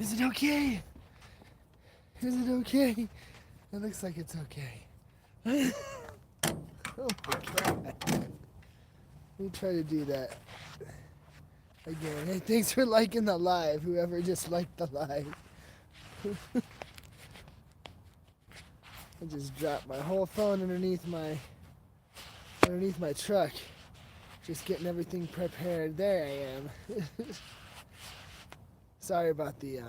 Is it okay? Is it okay? It looks like it's okay. Oh my god. Let me try to do that again. Hey, thanks for liking the live, whoever just liked the live. I just dropped my whole phone underneath my truck. Just getting everything prepared. There I am. Sorry about the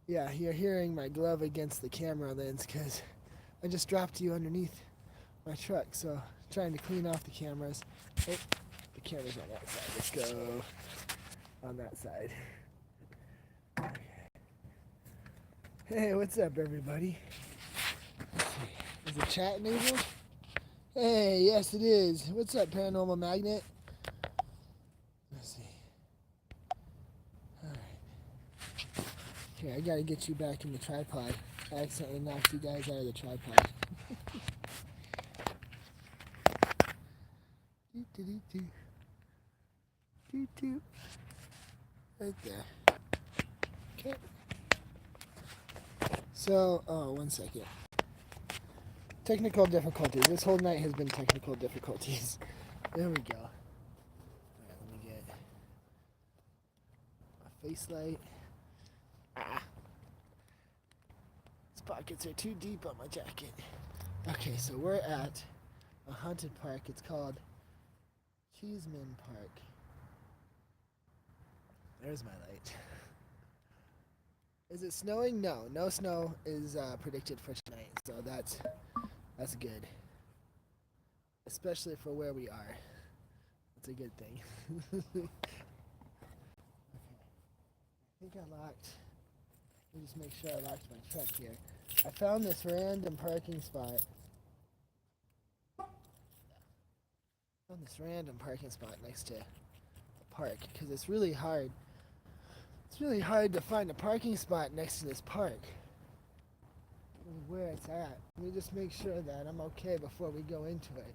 yeah, you're hearing my glove against the camera lens because I just dropped you underneath my truck. So trying to clean off the cameras. Oh, the camera's on that side. Let's go on that side. Okay. Hey, what's up, everybody? Let's see. Is the chat enabled? Hey, yes it is. What's up, Paranormal Magnet? Let's see. Alright. Here, I gotta get you back in the tripod. I accidentally knocked you guys out of the tripod. Right there. Okay. So, oh, 1 second. Technical difficulties. This whole night has been technical difficulties. There we go. Alright, let me get a face light. Ah. These pockets are too deep on my jacket. Okay, so we're at a haunted park. It's called Cheesman Park. There's my light. Is it snowing? No. No snow is predicted for tonight, so that's good. Especially for where we are. That's a good thing. Okay. I think I locked. Let me just make sure I locked my truck here. I found this random parking spot. Next to the park because it's really hard. It's really hard to find a parking spot next to this park. Where it's at. Let me just make sure that I'm okay before we go into it.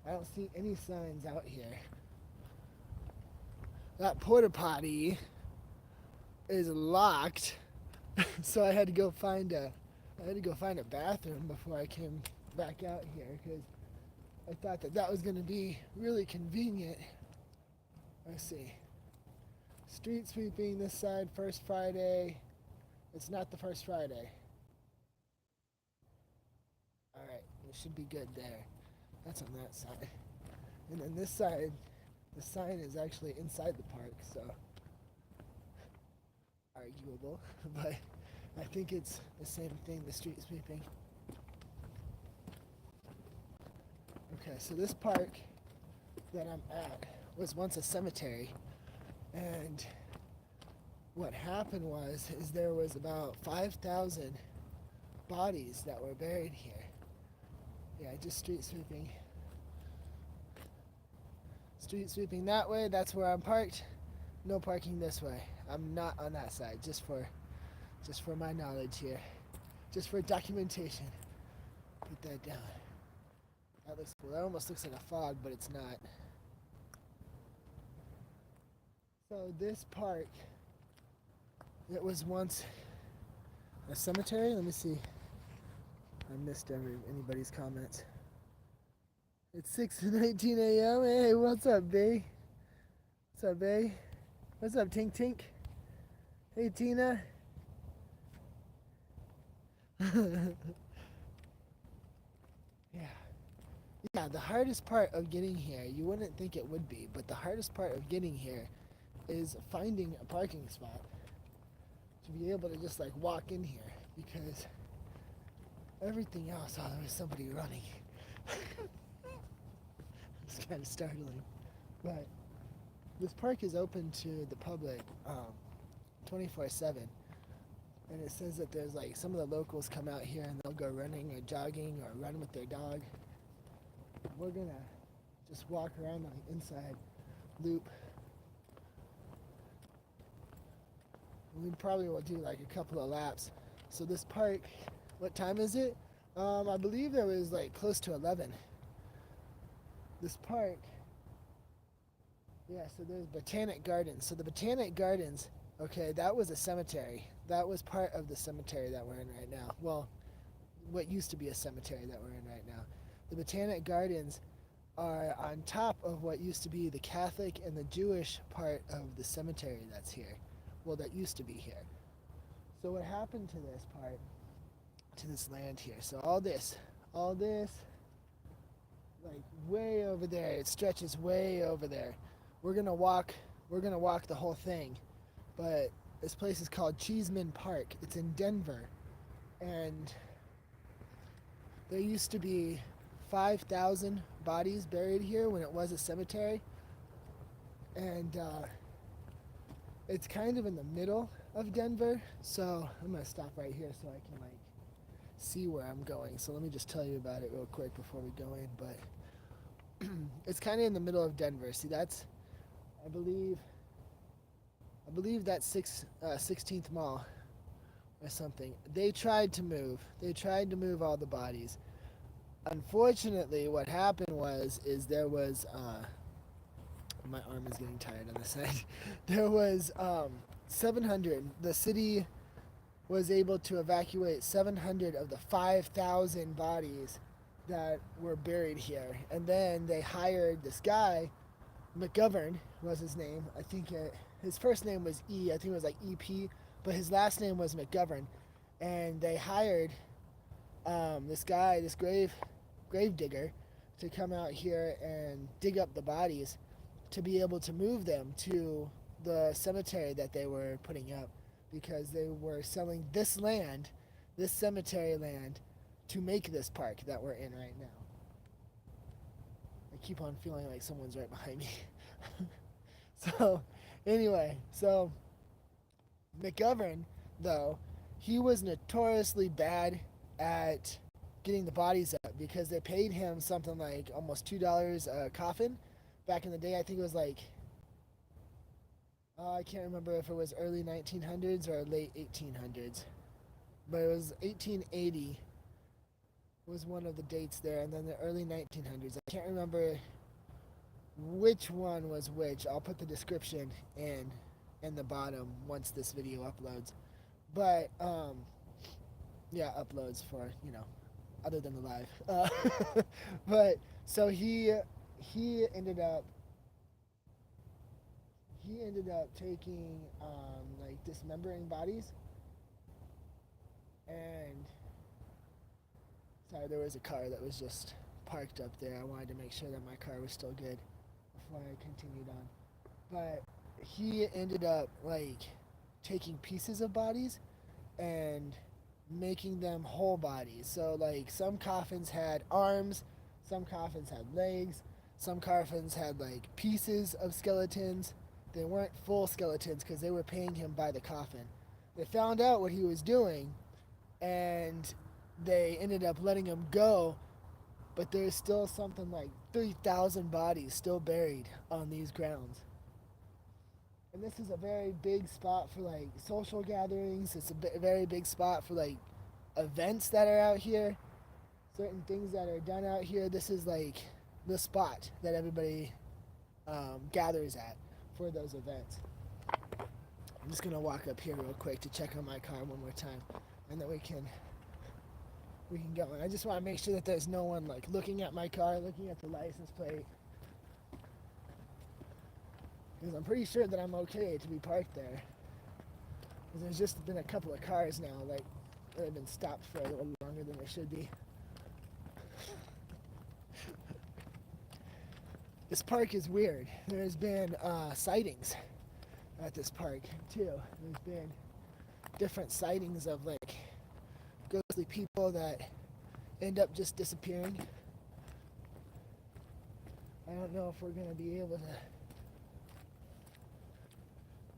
I don't see any signs out here. That porta potty is locked, so I had to go find a bathroom before I came back out here because I thought that was going to be really convenient. Let's see. Street sweeping this side, first Friday. It's not the first Friday. Alright, it should be good there. That's on that side. And then this side, the sign is actually inside the park, so arguable. But I think it's the same thing, the street sweeping. Okay, so this park that I'm at was once a cemetery. And what happened is there was about 5,000 bodies that were buried here. Yeah, just street sweeping. Street sweeping that way, that's where I'm parked. No parking this way. I'm not on that side, just for my knowledge here. Just for documentation. Put that down. That looks cool. That almost looks like a fog, but it's not. So this park, it was once a cemetery. Let me see. I missed anybody's comments. It's 6:19 a.m. Hey, what's up, Bay? What's up, Bay? What's up, Tink Tink? Hey, Tina. Yeah, the hardest part of getting here, you wouldn't think it would be, but the hardest part of getting here is finding a parking spot to be able to just like walk in here because everything else, oh, there was somebody running. It's kind of startling. But this park is open to the public 24/7. And it says that there's like some of the locals come out here and they'll go running or jogging or run with their dog. We're gonna just walk around the inside loop. We probably will do like a couple of laps. So this park, what time is it? I believe there was like close to 11. This park, yeah, so there's Botanic Gardens. So the Botanic Gardens Okay, that was a cemetery. That was part of the cemetery that we're in right now. Well, what used to be a cemetery that we're in right now. The Botanic Gardens are on top of what used to be the Catholic and the Jewish part of the cemetery that's here. Well, that used to be here. So what happened to this part, to this land here? So all this, like way over there, it stretches way over there. We're gonna walk the whole thing, but this place is called Cheesman Park. It's in Denver, and there used to be 5,000 bodies buried here when it was a cemetery, and it's kind of in the middle of Denver. So I'm gonna stop right here so I can like see where I'm going. So let me just tell you about it real quick before we go in. But it's kind of in the middle of Denver. See, that's I believe that's 16th Mall or something. They tried to move all the bodies. Unfortunately, what happened is there was my arm is getting tired on this side. There was 700. The city was able to evacuate 700 of the 5,000 bodies that were buried here, and then they hired this guy, McGovern was his name. I think his first name was I think it was like EP, but his last name was McGovern, and they hired this guy, this grave digger, to come out here and dig up the bodies to be able to move them to the cemetery that they were putting up, because they were selling this land, this cemetery land, to make this park that we're in right now. I keep on feeling like someone's right behind me. So anyway, so McGovern, though, he was notoriously bad at getting the bodies up, because they paid him something like almost $2 a coffin. Back in the day, I think it was like, I can't remember if it was early 1900s or late 1800s, but it was 1880 was one of the dates there, and then the early 1900s. I can't remember which one was which. I'll put the description in the bottom once this video uploads. But yeah, uploads for, other than the live. But so he ended up taking like dismembering bodies. And sorry, there was a car that was just parked up there. I wanted to make sure that my car was still good before I continued on. But he ended up like taking pieces of bodies and making them whole bodies. So like some coffins had arms, some coffins had legs, some coffins had like pieces of skeletons. They weren't full skeletons because they were paying him by the coffin. They found out what he was doing, and they ended up letting him go, but there's still something like 3,000 bodies still buried on these grounds. And this is a very big spot for like social gatherings. It's a very big spot for like events that are out here, certain things that are done out here. This is like the spot that everybody gathers at for those events. I'm just gonna walk up here real quick to check on my car one more time, and then we can go. And I just want to make sure that there's no one like looking at my car, looking at the license plate, because I'm pretty sure that I'm okay to be parked there. Because there's just been a couple of cars now like that have been stopped for a little longer than they should be. This park is weird. There's been sightings at this park too. There's been different sightings of like ghostly people that end up just disappearing. I don't know if we're gonna be able to.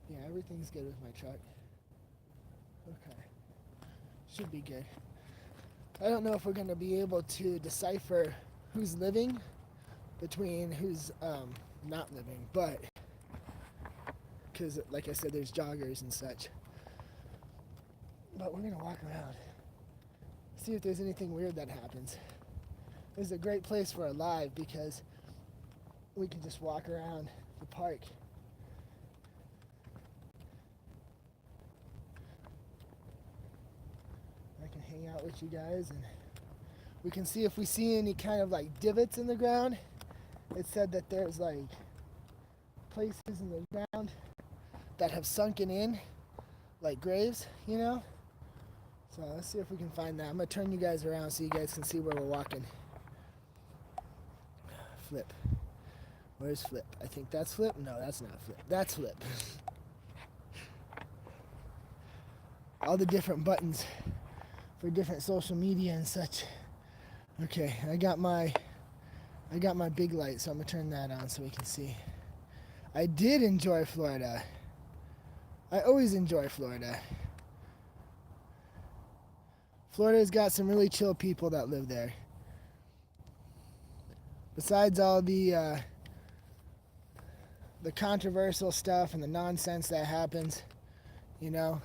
Yeah, everything's good with my truck. Okay, should be good. I don't know if we're gonna be able to decipher who's living between who's not living, but because like I said, there's joggers and such. But we're gonna walk around, see if there's anything weird that happens. This is a great place for a live because we can just walk around the park. hang out with you guys, and we can see if we see any kind of like divots in the ground. It said that there's like places in the ground that have sunken in, like graves, you know? So let's see if we can find that. I'm gonna turn you guys around so you guys can see where we're walking. Flip. Where's Flip? I think that's Flip. No, that's not Flip. That's Flip. All the different buttons for different social media and such. Okay, I got my big light, so I'm gonna turn that on so we can see. I did enjoy Florida. I always enjoy Florida. Florida's got some really chill people that live there. Besides all the controversial stuff and the nonsense that happens, you know,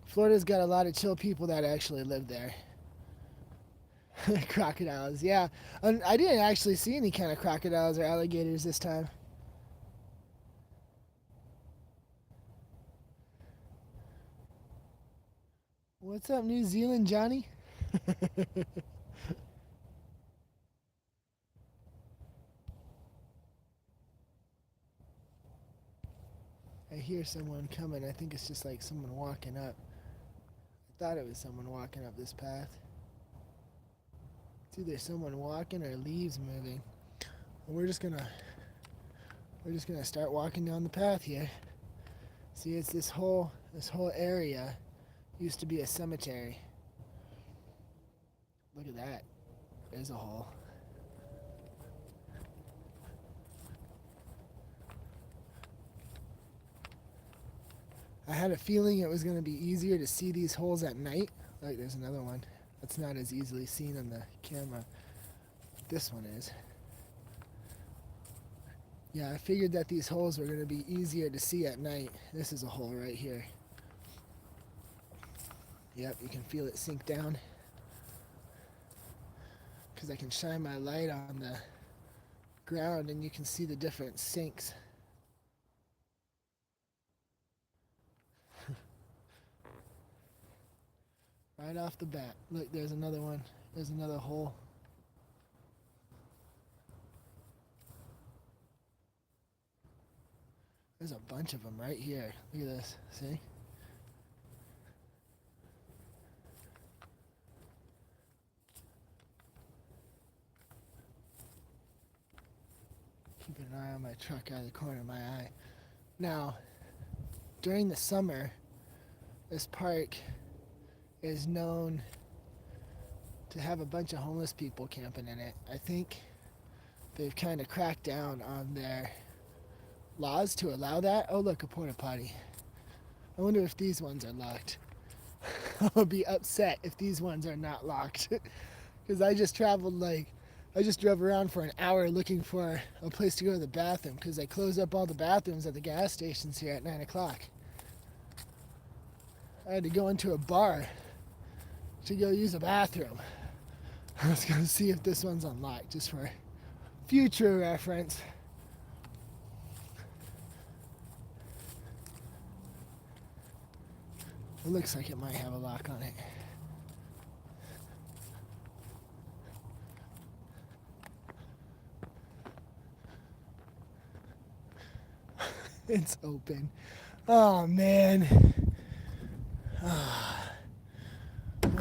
Florida's got a lot of chill people that actually live there. Crocodiles, yeah. I didn't actually see any kind of crocodiles or alligators this time. What's up, New Zealand, Johnny? I hear someone coming. I think it's just like someone walking up. I thought it was someone walking up this path. It's either someone walking or leaves moving. We're just gonna start walking down the path here. See, it's this whole area used to be a cemetery. Look at that. There's a hole. I had a feeling it was going to be easier to see these holes at night. Like, there's another one that's not as easily seen on the camera. This one is. Yeah, I figured that these holes were going to be easier to see at night. This is a hole right here. Yep, you can feel it sink down. Because I can shine my light on the ground and you can see the different sinks. Right off the bat. Look, there's another one. There's another hole. There's a bunch of them right here. Look at this. See? Keeping an eye on my truck out of the corner of my eye. Now, during the summer, this park is known to have a bunch of homeless people camping in it. I think they've kind of cracked down on their laws to allow that. Oh, look, a porta potty. I wonder if these ones are locked. I'll be upset if these ones are not locked. Because I just drove around for an hour looking for a place to go to the bathroom because they close up all the bathrooms at the gas stations here at 9 o'clock. I had to go into a bar to go use a bathroom. I was going to see if this one's unlocked just for future reference. It looks like it might have a lock on it. It's open. Oh, man. Well,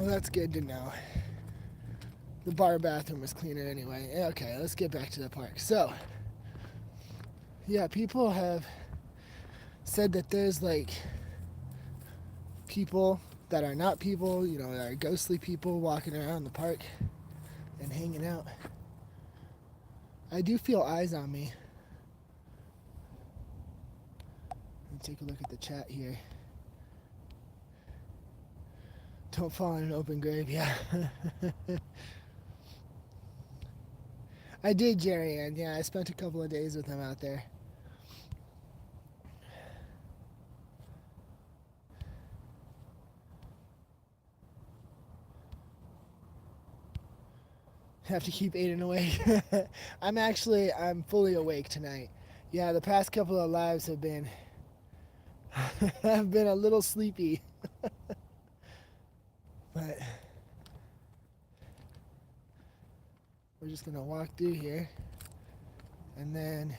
that's good to know. The bar bathroom was cleaner anyway. Okay, let's get back to the park. So, yeah, people have said that there's like people that are not people, you know, that are ghostly people walking around the park and hanging out. I do feel eyes on me. Let me take a look at the chat here. Don't fall in an open grave, yeah. I did, Jerry Ann. Yeah, I spent a couple of days with him out there. Have to keep Aiden awake. I'm fully awake tonight. Yeah, the past couple of lives have been have been a little sleepy. But we're just gonna walk through here, and then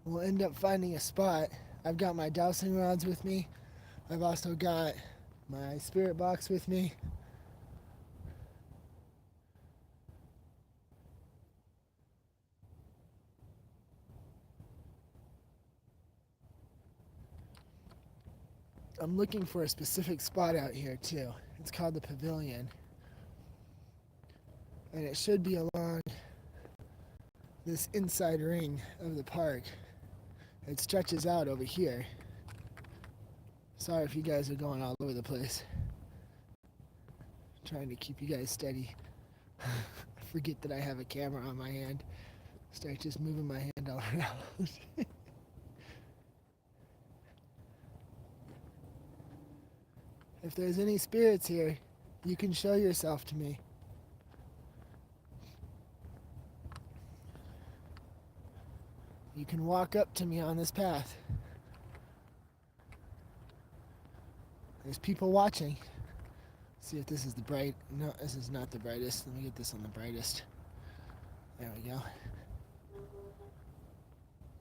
we'll end up finding a spot. I've got my dowsing rods with me. I've also got my spirit box with me. I'm looking for a specific spot out here too. It's called the Pavilion. And it should be along this inside ring of the park. It stretches out over here. Sorry if you guys are going all over the place. I'm trying to keep you guys steady. I forget that I have a camera on my hand. Start just moving my hand all around. If there's any spirits here, you can show yourself to me. You can walk up to me on this path. There's people watching. See if this is the bright. No, this is not the brightest. Let me get this on the brightest. There we go.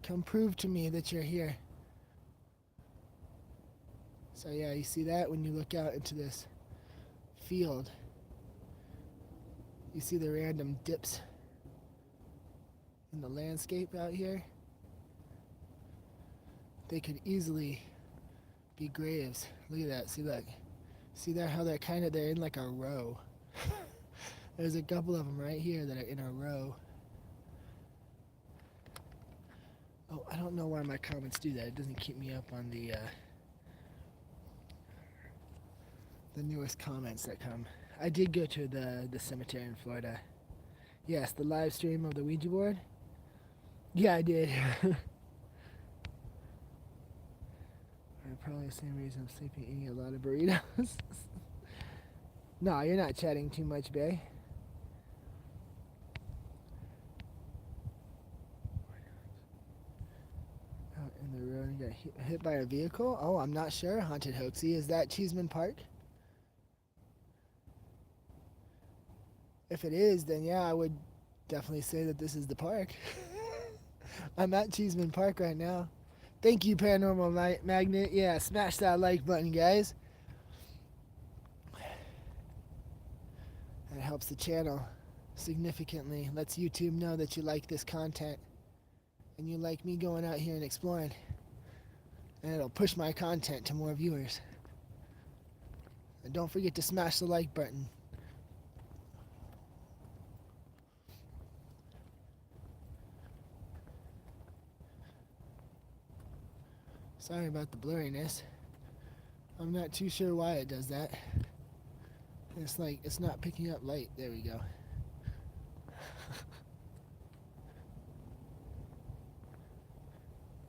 Come prove to me that you're here. So yeah, you see that when you look out into this field. You see the random dips in the landscape out here. They could easily be graves. Look at that. See that? See there how they're in like a row. There's a couple of them right here that are in a row. Oh, I don't know why my comments do that. It doesn't keep me up on the newest comments that come. I did go to the cemetery in Florida. Yes, the live stream of the Ouija board. Yeah, I did. Probably the same reason I'm sleeping, eating a lot of burritos. No, you're not chatting too much, bae. Out in the road and got hit by a vehicle? Oh, I'm not sure. Haunted Hoaxy. Is that Cheesman Park? If it is, then yeah, I would definitely say that this is the park. I'm at Cheesman Park right now. Thank you, Paranormal Magnet. Yeah, smash that like button, guys. That helps the channel significantly. Lets YouTube know that you like this content and you like me going out here and exploring. And it'll push my content to more viewers. And don't forget to smash the like button. Sorry about the blurriness. I'm not too sure why it does that. It's like it's not picking up light. There we go.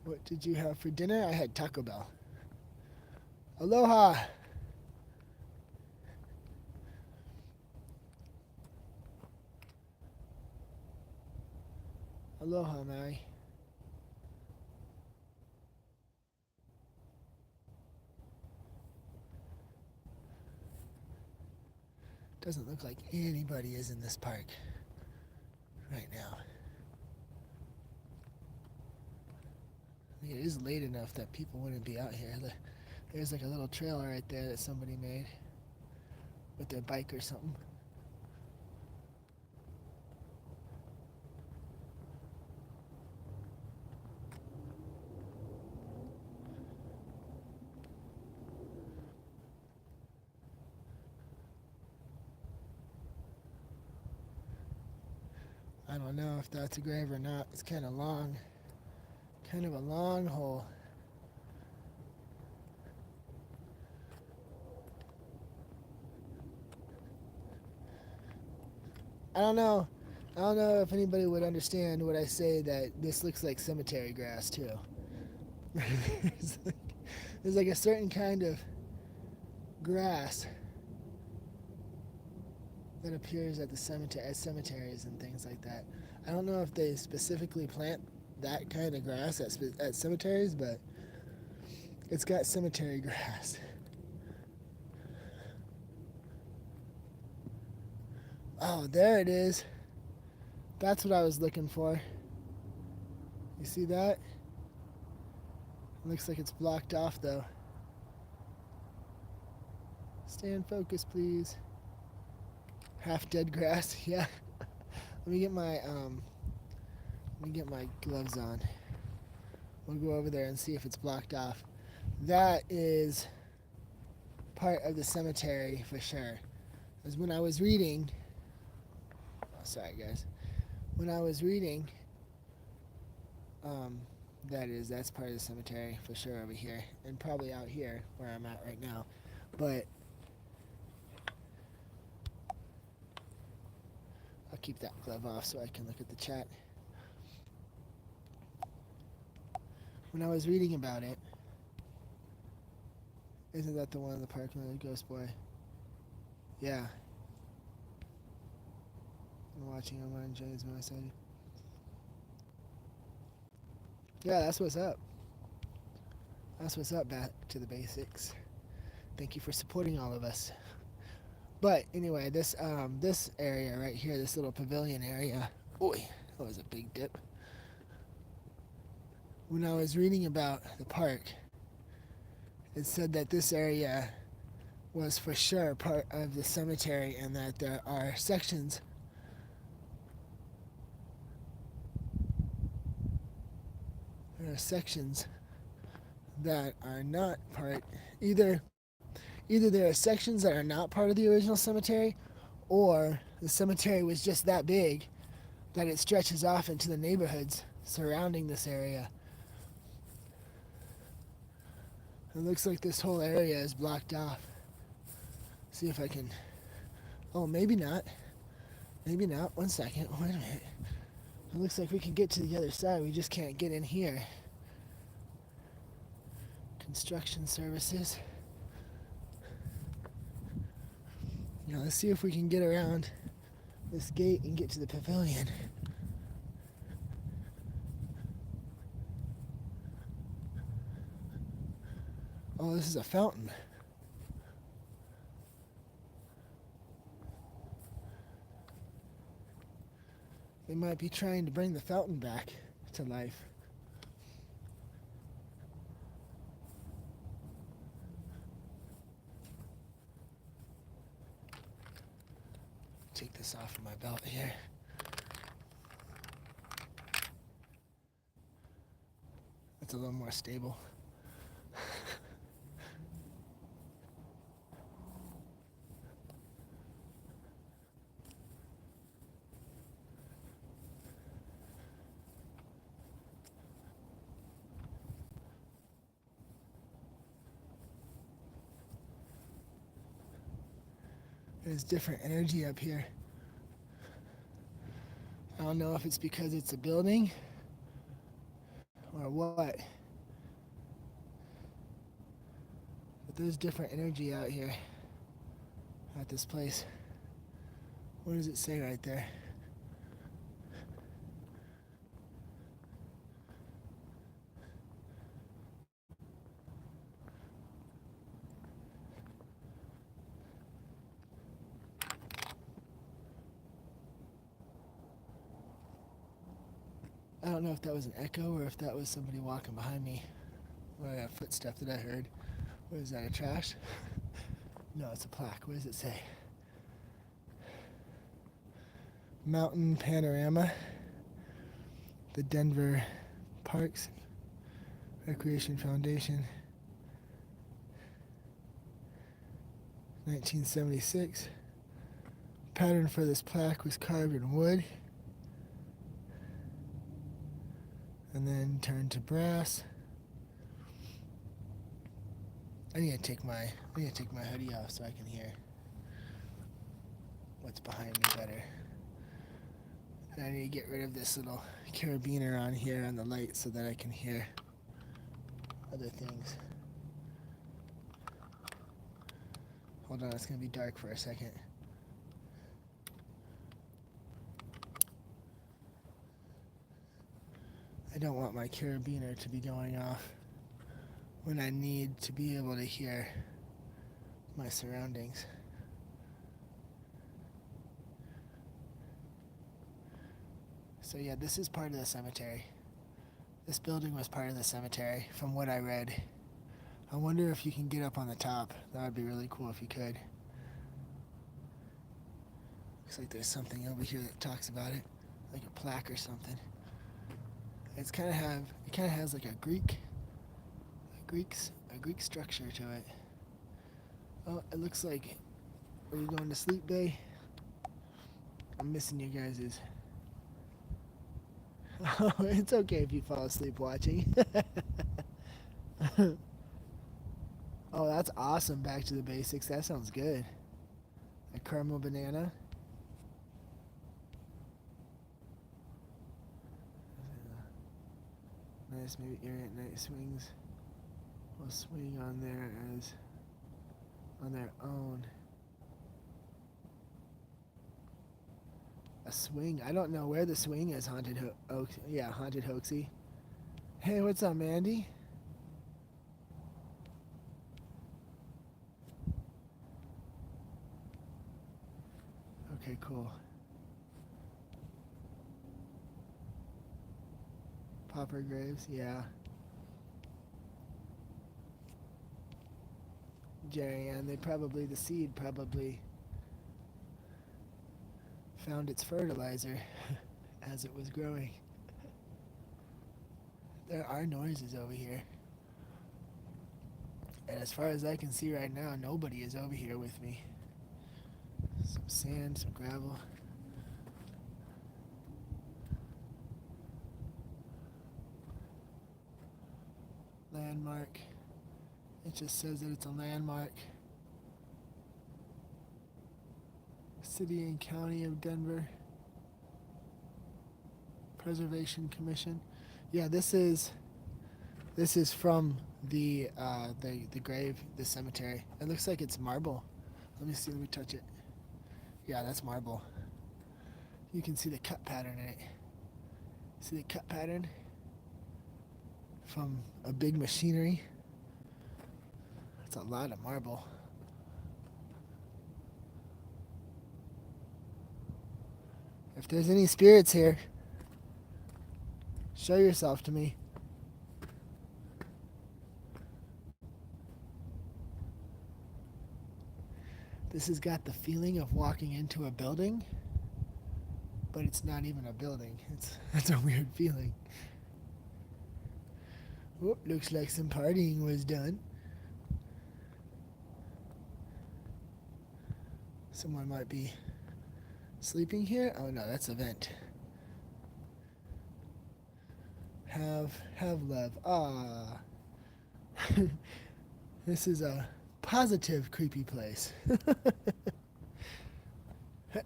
What did you have for dinner? I had Taco Bell. Aloha! Aloha, Mary. Doesn't look like anybody is in this park right now. It is late enough that people wouldn't be out here. There's like a little trail right there that somebody made with their bike or something. I don't know if that's a grave or not. It's kind of long. Kind of a long hole. I don't know if anybody would understand what I say that this looks like cemetery grass too. There's like a certain kind of grass that appears at the cemeteries and things like that. I don't know if they specifically plant that kind of grass at cemeteries, but it's got cemetery grass. Oh, there it is. That's what I was looking for. You see that? It looks like it's blocked off though. Stay in focus, please. Half dead grass. Yeah. Let me get my gloves on. We'll go over there and see if it's blocked off. That is part of the cemetery for sure. Because when I was reading, oh, sorry guys, when I was reading, that's part of the cemetery for sure over here, and probably out here where I'm at right now. But I'll keep that glove off so I can look at the chat. When I was reading about it, isn't that the one in the park with the ghost boy? Yeah. I'm watching. I'm on Cheesman. I said. Yeah, that's what's up. That's what's up. Back to the basics. Thank you for supporting all of us. But anyway, this area right here, this little pavilion area. Boy, that was a big dip. When I was reading about the park, it said that this area was for sure part of the cemetery, and that there are sections that are not part. Either there are sections that are not part of the original cemetery, or the cemetery was just that big that it stretches off into the neighborhoods surrounding this area. It looks like this whole area is blocked off. See if I can. Oh, maybe not. Maybe not. 1 second. Wait a minute. It looks like we can get to the other side. We just can't get in here. Construction services. Now let's see if we can get around this gate and get to the pavilion. Oh, this is a fountain. They might be trying to bring the fountain back to life. Take this off of my belt here. It's a little more stable. There's different energy up here. I don't know if it's because it's a building or what, but there's different energy out here at this place. What does it say right there? I don't know if that was an echo or if that was somebody walking behind me. Or a footstep that I heard. What is that, a trash? No, it's a plaque. What does it say? Mountain Panorama. The Denver Parks Recreation Foundation. 1976. Pattern for this plaque was carved in wood and then turned to brass. I need to take my hoodie off so I can hear what's behind me better. And I need to get rid of this little carabiner on here on the light so that I can hear other things. Hold on, it's gonna be dark for a second. I don't want my carabiner to be going off when I need to be able to hear my surroundings. So yeah, this is part of the cemetery. This building was part of the cemetery, from what I read. I wonder if you can get up on the top. That would be really cool if you could. Looks like there's something over here that talks about it, like a plaque or something. It kind of has like a Greek structure to it. Oh, it looks like, are you going to sleep, Bay? I'm missing you guys'. Oh, it's okay if you fall asleep watching. Oh, that's awesome. Back to the basics. That sounds good. A caramel banana. Nice, maybe errant night swings will swing on there as on their own. A swing? I don't know where the swing is. Haunted Hoaxy. Hey, what's up, Mandy? Okay, cool. Pauper graves, yeah. Jerry Ann, the seed probably found its fertilizer as it was growing. There are noises over here. And as far as I can see right now, nobody is over here with me. Some sand, some gravel. Landmark. It just says that it's a landmark. City and County of Denver Preservation Commission. Yeah, this is from the grave, the cemetery. It looks like it's marble. Let me touch it. Yeah, that's marble. You can see the cut pattern in it. See the cut pattern from a big machinery? That's a lot of marble. If there's any spirits here, show yourself to me. This has got the feeling of walking into a building, but it's not even a building. It's a weird feeling. Oh, looks like some partying was done. Someone might be sleeping here. Oh no, that's a vent. Have love. Ah. This is a positive creepy place. Yeah,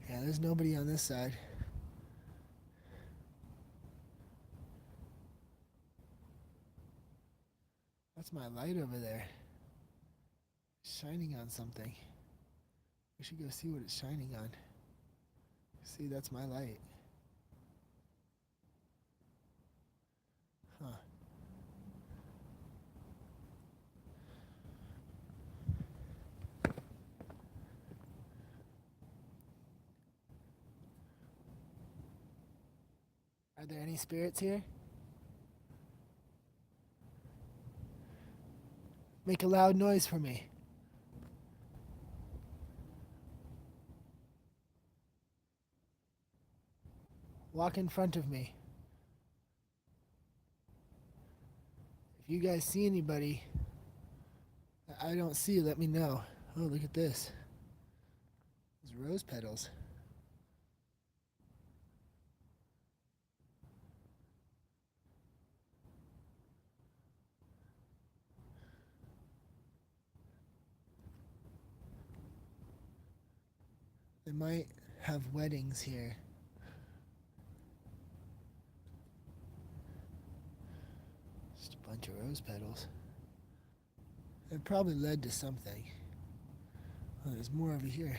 there's nobody on this side. That's my light over there. Shining on something. We should go see what it's shining on. See, that's my light. Huh. Are there any spirits here? Make a loud noise for me. Walk in front of me. If you guys see anybody that I don't see, let me know. Oh, look at this. These rose petals. They might have weddings here. Just a bunch of rose petals. It probably led to something. Oh, there's more over here.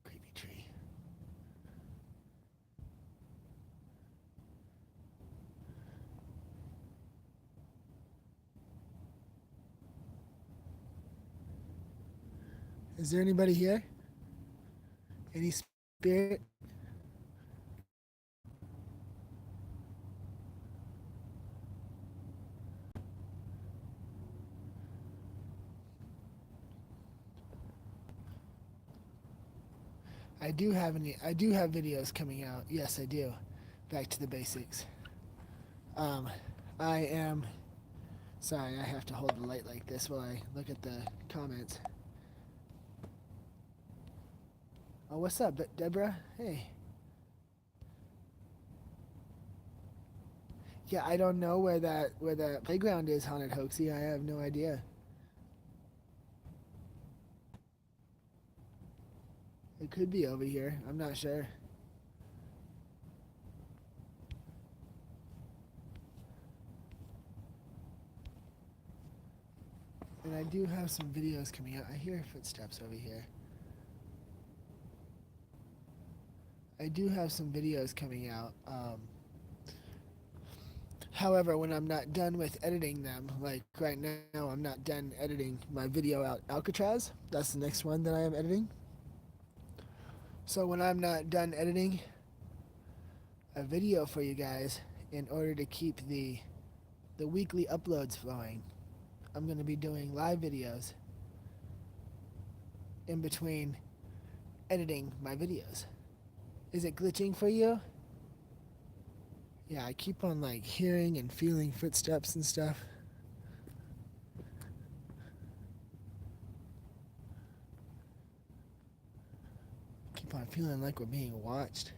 Creepy tree. Is there anybody here? Any spirit? I do have videos coming out. Yes, I do. Back to the basics. Um, I am sorry. I have to hold the light like this while I look at the comments. Oh, what's up, Deborah? Hey. Yeah, I don't know where that playground is, Haunted Hoaxy. I have no idea. It could be over here. I'm not sure. And I do have some videos coming out. I hear footsteps over here. I do have some videos coming out. However, when I'm not done with editing them, like right now, I'm not done editing my video out Alcatraz. That's the next one that I am editing. So when I'm not done editing a video for you guys, in order to keep the weekly uploads flowing, I'm going to be doing live videos in between editing my videos. Is it glitching for you? Yeah, I keep on like hearing and feeling footsteps and stuff. Keep on feeling like we're being watched.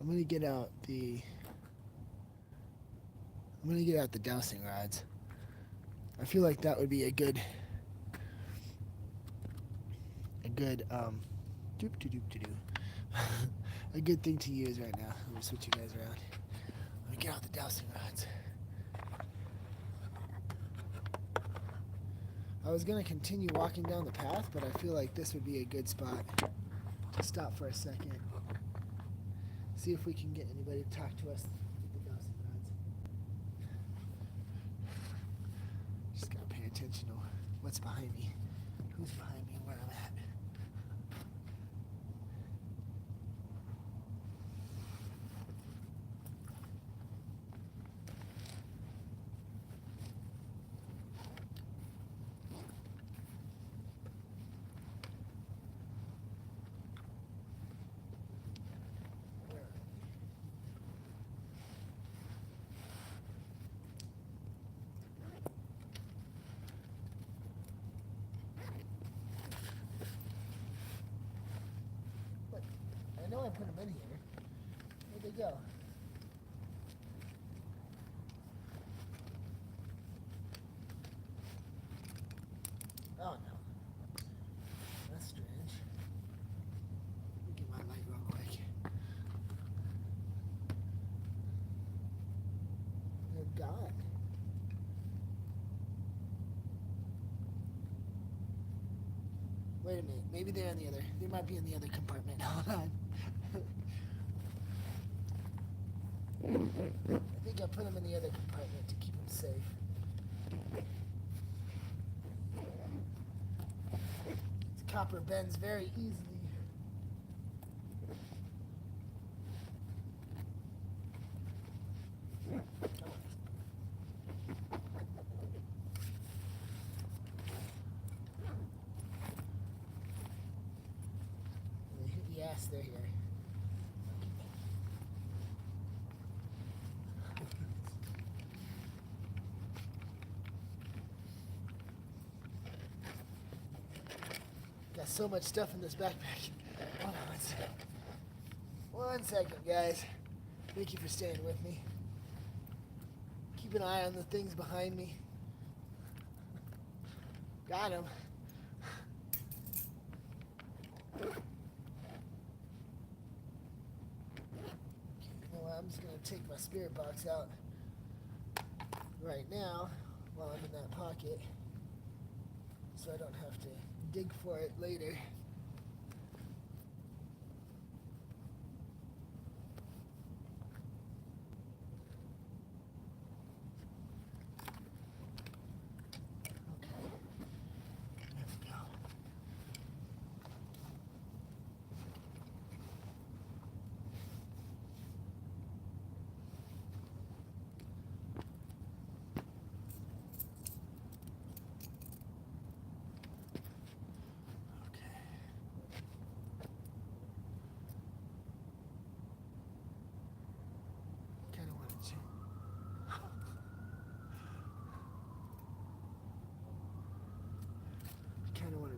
I'm gonna get out the dowsing rods. I feel like that would be a good a good thing to use right now. I'm gonna switch you guys around. Let me get out the dowsing rods. I was gonna continue walking down the path, but I feel like this would be a good spot to stop for a second. See if we can get anybody to talk to us with the dowsing rods. Just gotta pay attention to what's behind me. Who's behind me and where I'm at. I know I put them in here. Where'd they go? Oh no. That's strange. Let me get my light real quick. They're gone. Wait a minute. Maybe they're in the other. They might be in the other compartment. Hold on. I think I put them in the other compartment to keep them safe. This copper bends very easily. Yes, they're here. Got so much stuff in this backpack. Hold on 1 second. 1 second, guys. Thank you for staying with me. Keep an eye on the things behind me. Got him. Well, I'm just going to take my spirit box out right now while I'm in that pocket so I don't have to dig for it later.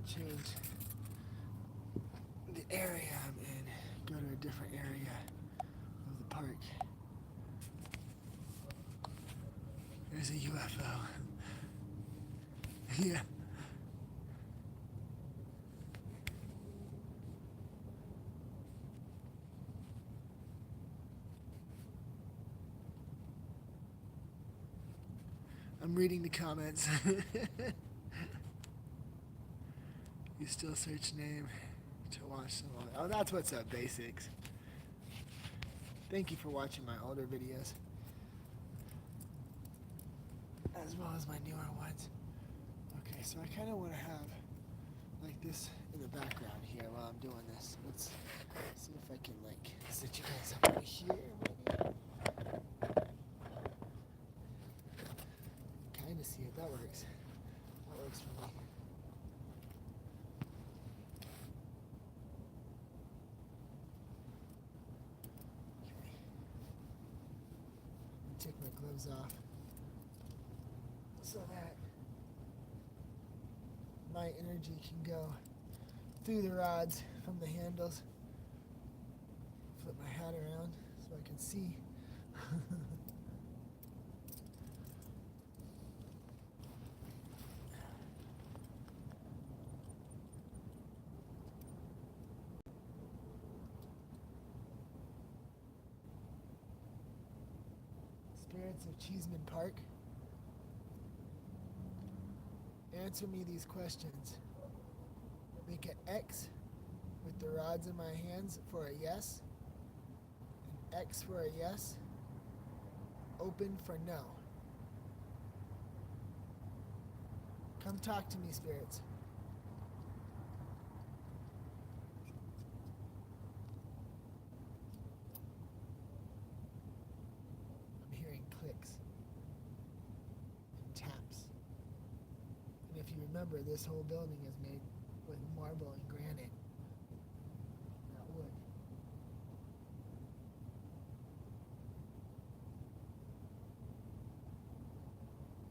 change the area I'm in, go to a different area of the park. There's a UFO. Yeah. I'm reading the comments. You still search name to watch some older. Oh, that's what's up, basics. Thank you for watching my older videos, as well as my newer ones. Okay, so I kind of want to have like this in the background here while I'm doing this. Let's see if I can like sit you guys up right here, maybe. Kind of see it. That works. That works for me. Take my gloves off so that my energy can go through the rods from the handles. Flip my hat around so I can see. Spirits of Cheesman Park, answer me these questions. Make an X with the rods in my hands for a yes, an X for a yes, open for no. Come talk to me, spirits. Clicks and taps. And if you remember, this whole building is made with marble and granite, not wood.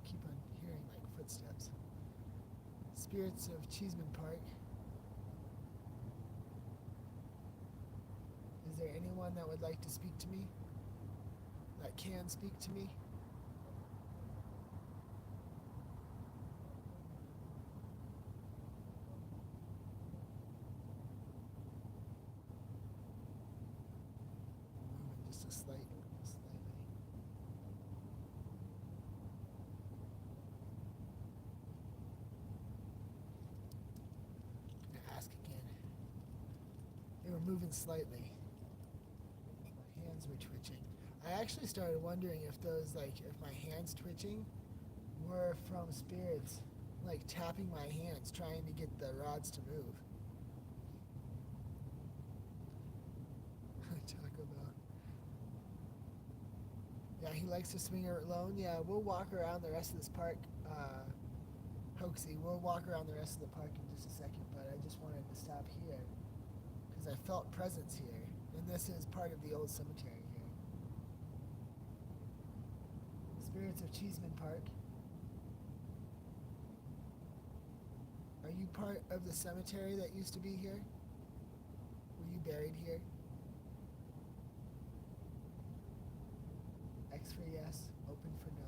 Keep on hearing like footsteps. Spirits of Cheesman Park. Is there anyone that would like to speak to me? That can speak to me? Moving just a slightly. I'm gonna ask again. They were moving slightly. My hands were twitching. I actually started wondering if those, like, if my hands twitching were from spirits, like tapping my hands, trying to get the rods to move. Taco Bell. Yeah, he likes to swing alone. Yeah, we'll walk around the rest of this park. Hoaxy, we'll walk around the rest of the park in just a second, but I just wanted to stop here because I felt presence here, and this is part of the old cemetery. Spirits of Cheesman Park. Are you part of the cemetery that used to be here? Were you buried here? X for yes, open for no.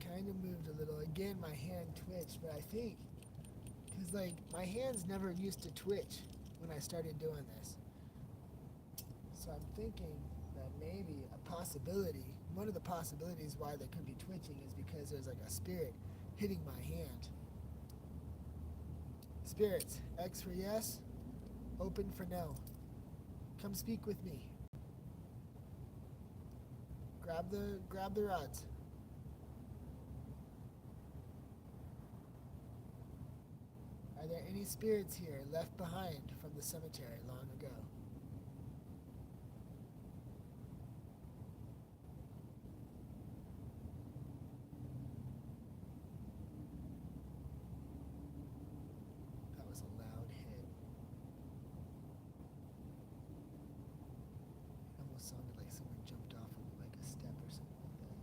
Kind of moved a little. Again, my hand twitched, but I think, because like my hands never used to twitch when I started doing this. So I'm thinking that maybe a possibility, one of the possibilities why they could be twitching is because there's like a spirit hitting my hand. Spirits, X for yes, open for no. Come speak with me. Grab the rods. Are there any spirits here left behind from the cemetery long ago? That was a loud hit. almost sounded like someone jumped off of like a step or something like that.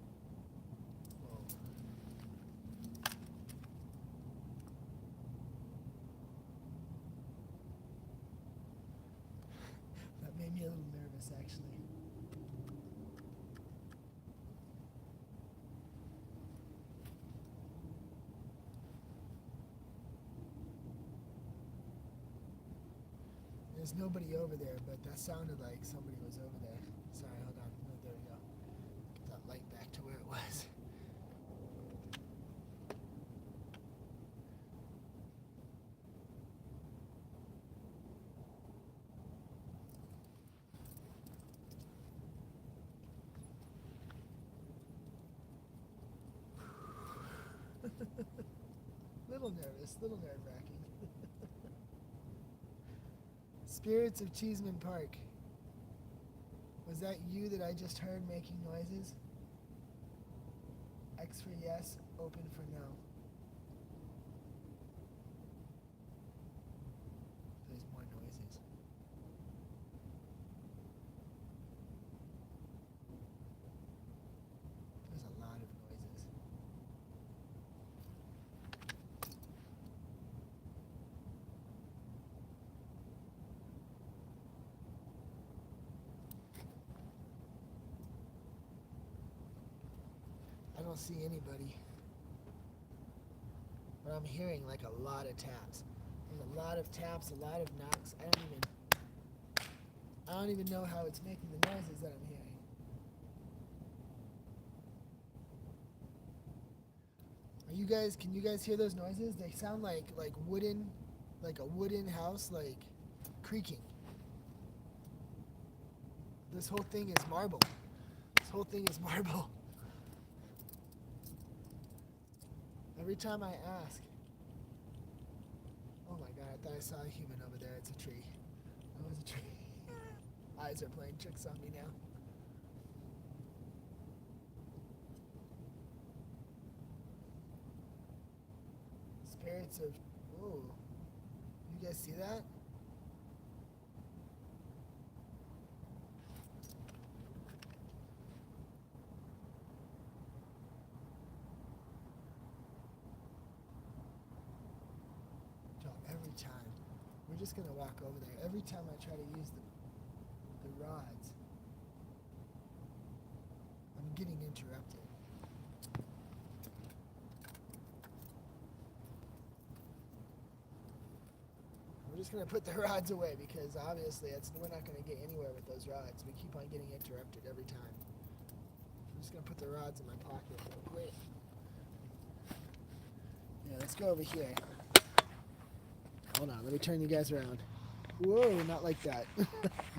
Whoa. That made me a little nervous, actually. There's nobody over there, but that sounded like somebody was over there. Sorry, hold on. Oh, there we go. Get that light back to where it was. Little nervous, little nerve-wracking. Spirits of Cheesman Park. Was that you that I just heard making noises? X for yes, open for no. There's more noises. There's a lot of noises. I don't see anybody, but I'm hearing like a lot of taps. There's a lot of taps, a lot of knocks. I don't even know how it's making the noises that I'm hearing. Can you guys hear those noises? They sound like wooden, like a wooden house, like creaking. This whole thing is marble. This whole thing is marble. Every time I ask, oh my god, I thought I saw a human over there. It's a tree. That was a tree. Eyes are playing tricks on me now. Spirits of, whoa. You guys see that? Every time. We're just gonna walk over there. Every time I try to use the rods, I'm getting interrupted. We're just gonna put the rods away because obviously we're not gonna get anywhere with those rods. We keep on getting interrupted every time. I'm just gonna put the rods in my pocket real quick. Yeah, let's go over here. Hold on, let me turn you guys around. Whoa, not like that.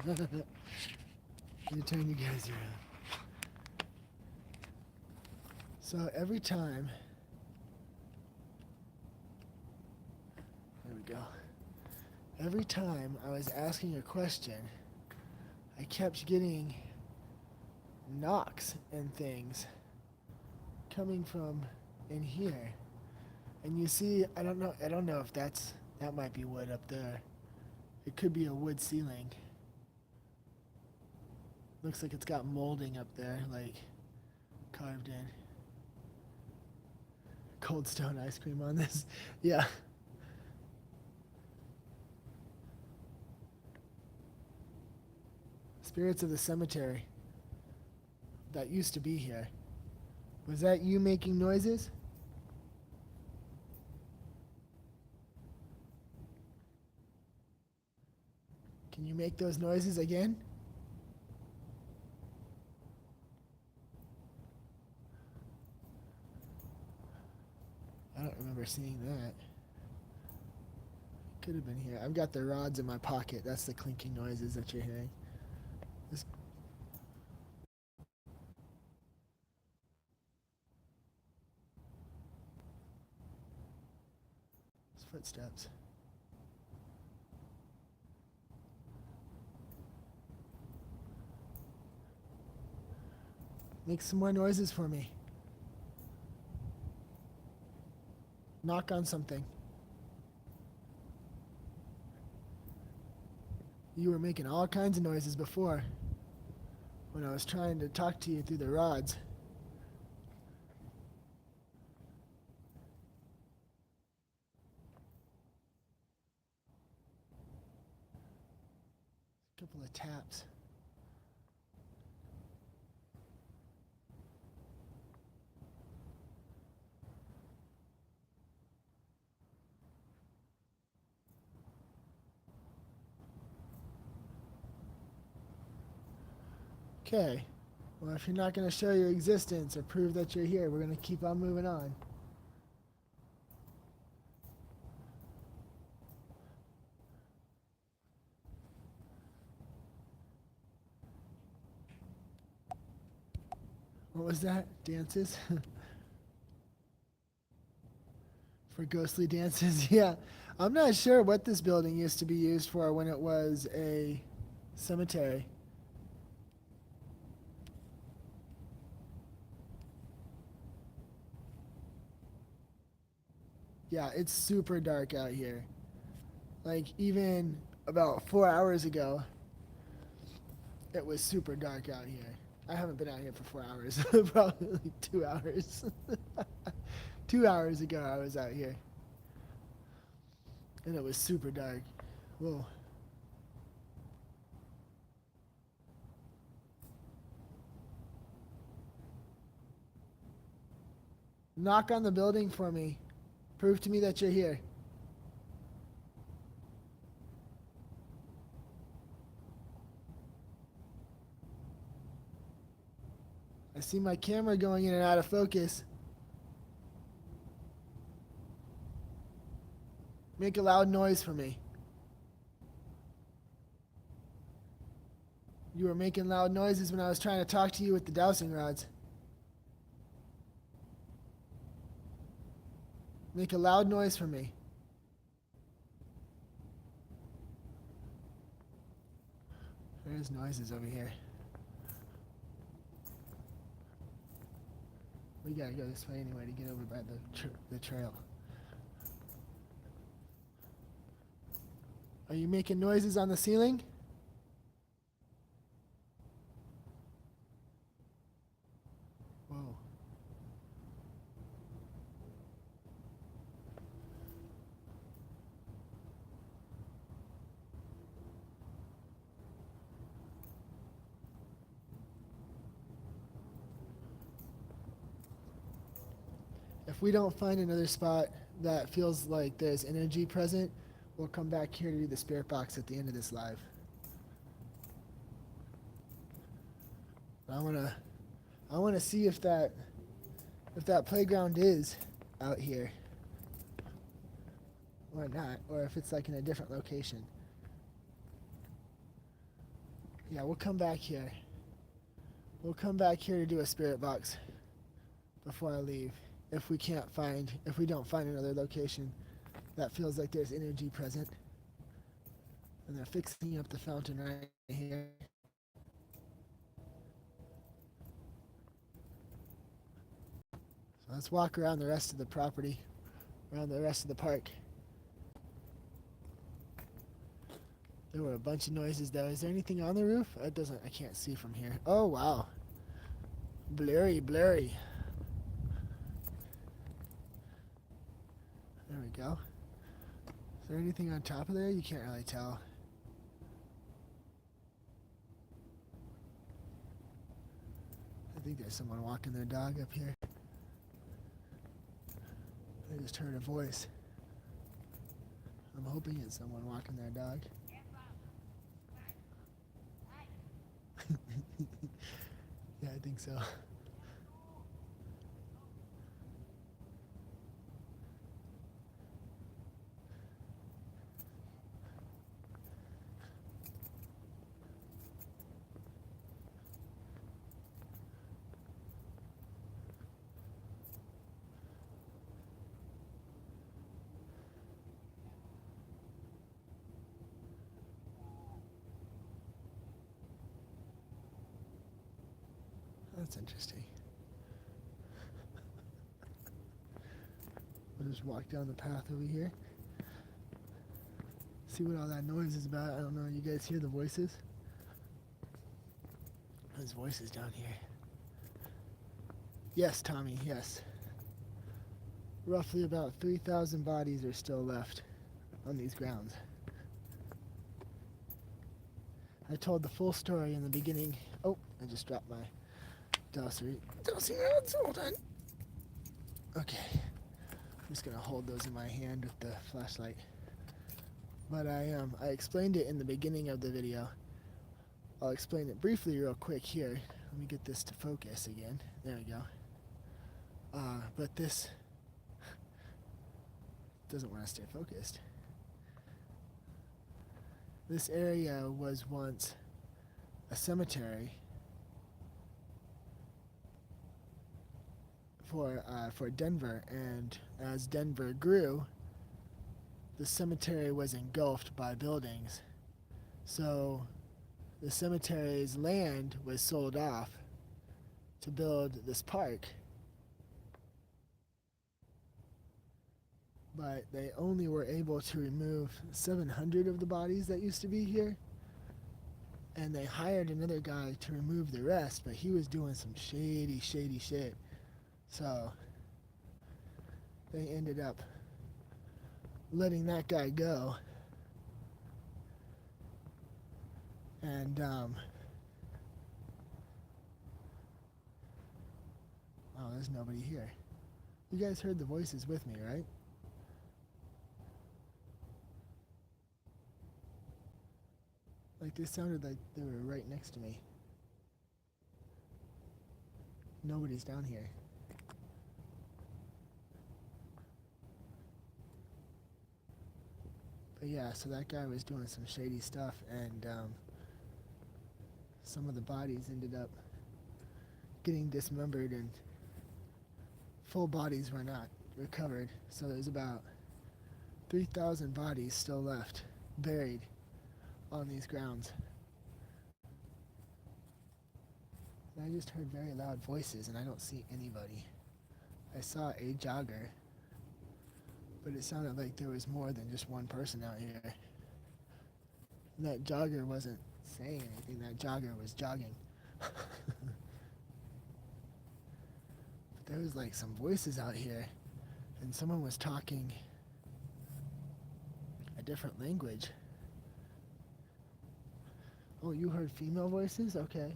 Let me turn you guys around. So every time, there we go. Every time I was asking a question, I kept getting knocks and things coming from in here. And you see, I don't know if that might be wood up there. It could be a wood ceiling. Looks like it's got molding up there, like carved in. Cold Stone ice cream on this. Yeah. Spirits of the cemetery that used to be here. Was that you making noises? Can you make those noises again? I don't remember seeing that. Could have been here. I've got the rods in my pocket. That's the clinking noises that you're hearing. This footsteps. Make some more noises for me. Knock on something. You were making all kinds of noises before. when I was trying to talk to you through the rods. A couple of taps. Okay. Well, if you're not going to show your existence or prove that you're here, we're going to keep on moving on. What was that? Dances? For ghostly dances? Yeah. I'm not sure what this building used to be used for when it was a cemetery. Yeah, it's super dark out here. Like, even about 4 hours ago, it was super dark out here. I haven't been out here for 4 hours. Probably like 2 hours. 2 hours ago, I was out here. And it was super dark. Whoa. Knock on the building for me. Prove to me that you're here. I see my camera going in and out of focus. Make a loud noise for me. You were making loud noises when I was trying to talk to you with the dowsing rods. Make a loud noise for me. There's noises over here. We gotta go this way anyway to get over by the trail. Are you making noises on the ceiling? Whoa. If we don't find another spot that feels like there's energy present, we'll come back here to do the spirit box at the end of this live. I wanna see if that playground is out here or not, or if it's like in a different location. Yeah, we'll come back here. We'll come back here to do a spirit box before I leave. If we don't find another location that feels like there's energy present. And they're fixing up the fountain right here. So let's walk around the rest of the property, around the rest of the park. There were a bunch of noises though. Is there anything on the roof? I can't see from here. Oh wow. Blurry. There we go. Is there anything on top of there? You can't really tell. I think there's someone walking their dog up here. I just heard a voice. I'm hoping it's someone walking their dog. Yeah, I think so. That's interesting. We'll just walk down the path over here. See what all that noise is about. I don't know. You guys hear the voices? his voice is down here. Yes, Tommy, yes. Roughly about 3,000 bodies are still left on these grounds. I told the full story in the beginning. Oh, I just dropped my dowser rods. Hold on. Okay. I'm just gonna hold those in my hand with the flashlight. But I explained it in the beginning of the video. I'll explain it briefly real quick here. Let me get this to focus again. There we go. But this doesn't want to stay focused. This area was once a cemetery for Denver, and as Denver grew, the cemetery was engulfed by buildings. So the cemetery's land was sold off to build this park. But they only were able to remove 700 of the bodies that used to be here. And they hired another guy to remove the rest, but he was doing some shady shit. So they ended up letting that guy go. And oh, there's nobody here. You guys heard the voices with me, right? Like they sounded like they were right next to me. Nobody's down here. But yeah, so that guy was doing some shady stuff, and some of the bodies ended up getting dismembered, and full bodies were not recovered. So there's about 3,000 bodies still left, buried on these grounds. And I just heard very loud voices, and I don't see anybody. I saw a jogger, but it sounded like there was more than just one person out here. And that jogger wasn't saying anything, that jogger was jogging. But there was like some voices out here, and someone was talking a different language. Oh, you heard female voices? Okay.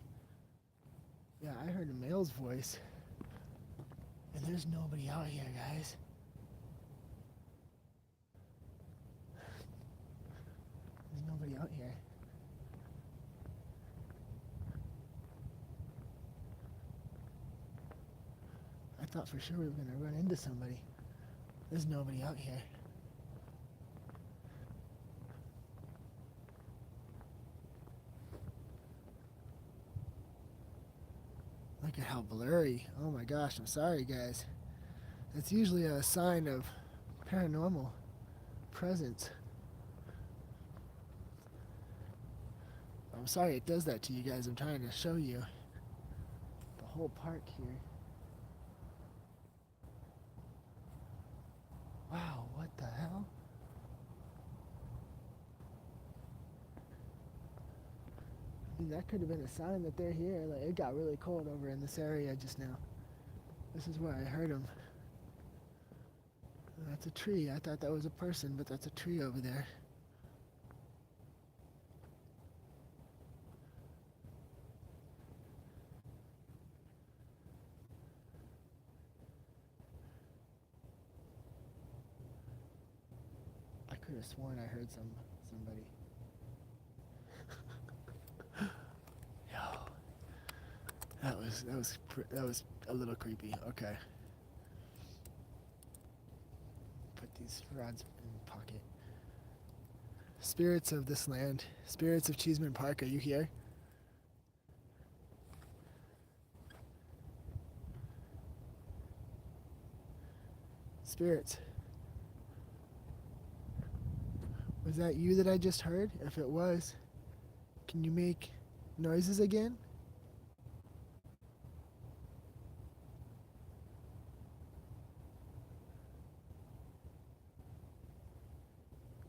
Yeah, I heard a male's voice. And there's nobody out here, guys. There's nobody out here. I thought for sure we were going to run into somebody. There's nobody out here. Look at how blurry. Oh my gosh, I'm sorry guys. That's usually a sign of paranormal presence. I'm sorry it does that to you guys. I'm trying to show you the whole park here. Wow, what the hell? I mean, that could have been a sign that they're here. Like, it got really cold over in this area just now. This is where I heard them. That's a tree. I thought that was a person, but that's a tree over there. I could have sworn I heard somebody. Yo, that was a little creepy. Okay. Put these rods in the pocket. Spirits of this land, spirits of Cheesman Park, are you here? Spirits. Was that you that I just heard? If it was, can you make noises again?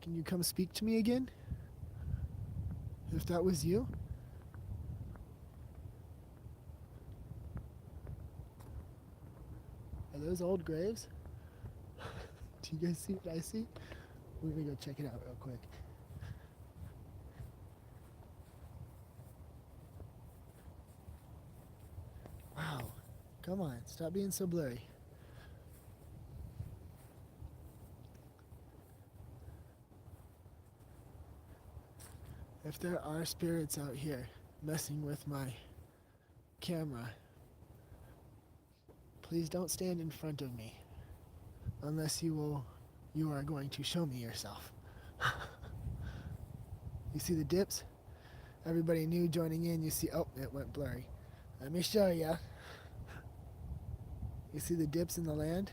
Can you come speak to me again? If that was you? Are those old graves? Do you guys see what I see? We're gonna go check it out real quick. Wow. Come on, stop being so blurry. If there are spirits out here messing with my camera, please don't stand in front of me unless you are going to show me yourself. You see the dips? Everybody new joining in, you see, oh, it went blurry. Let me show you. You see the dips in the land?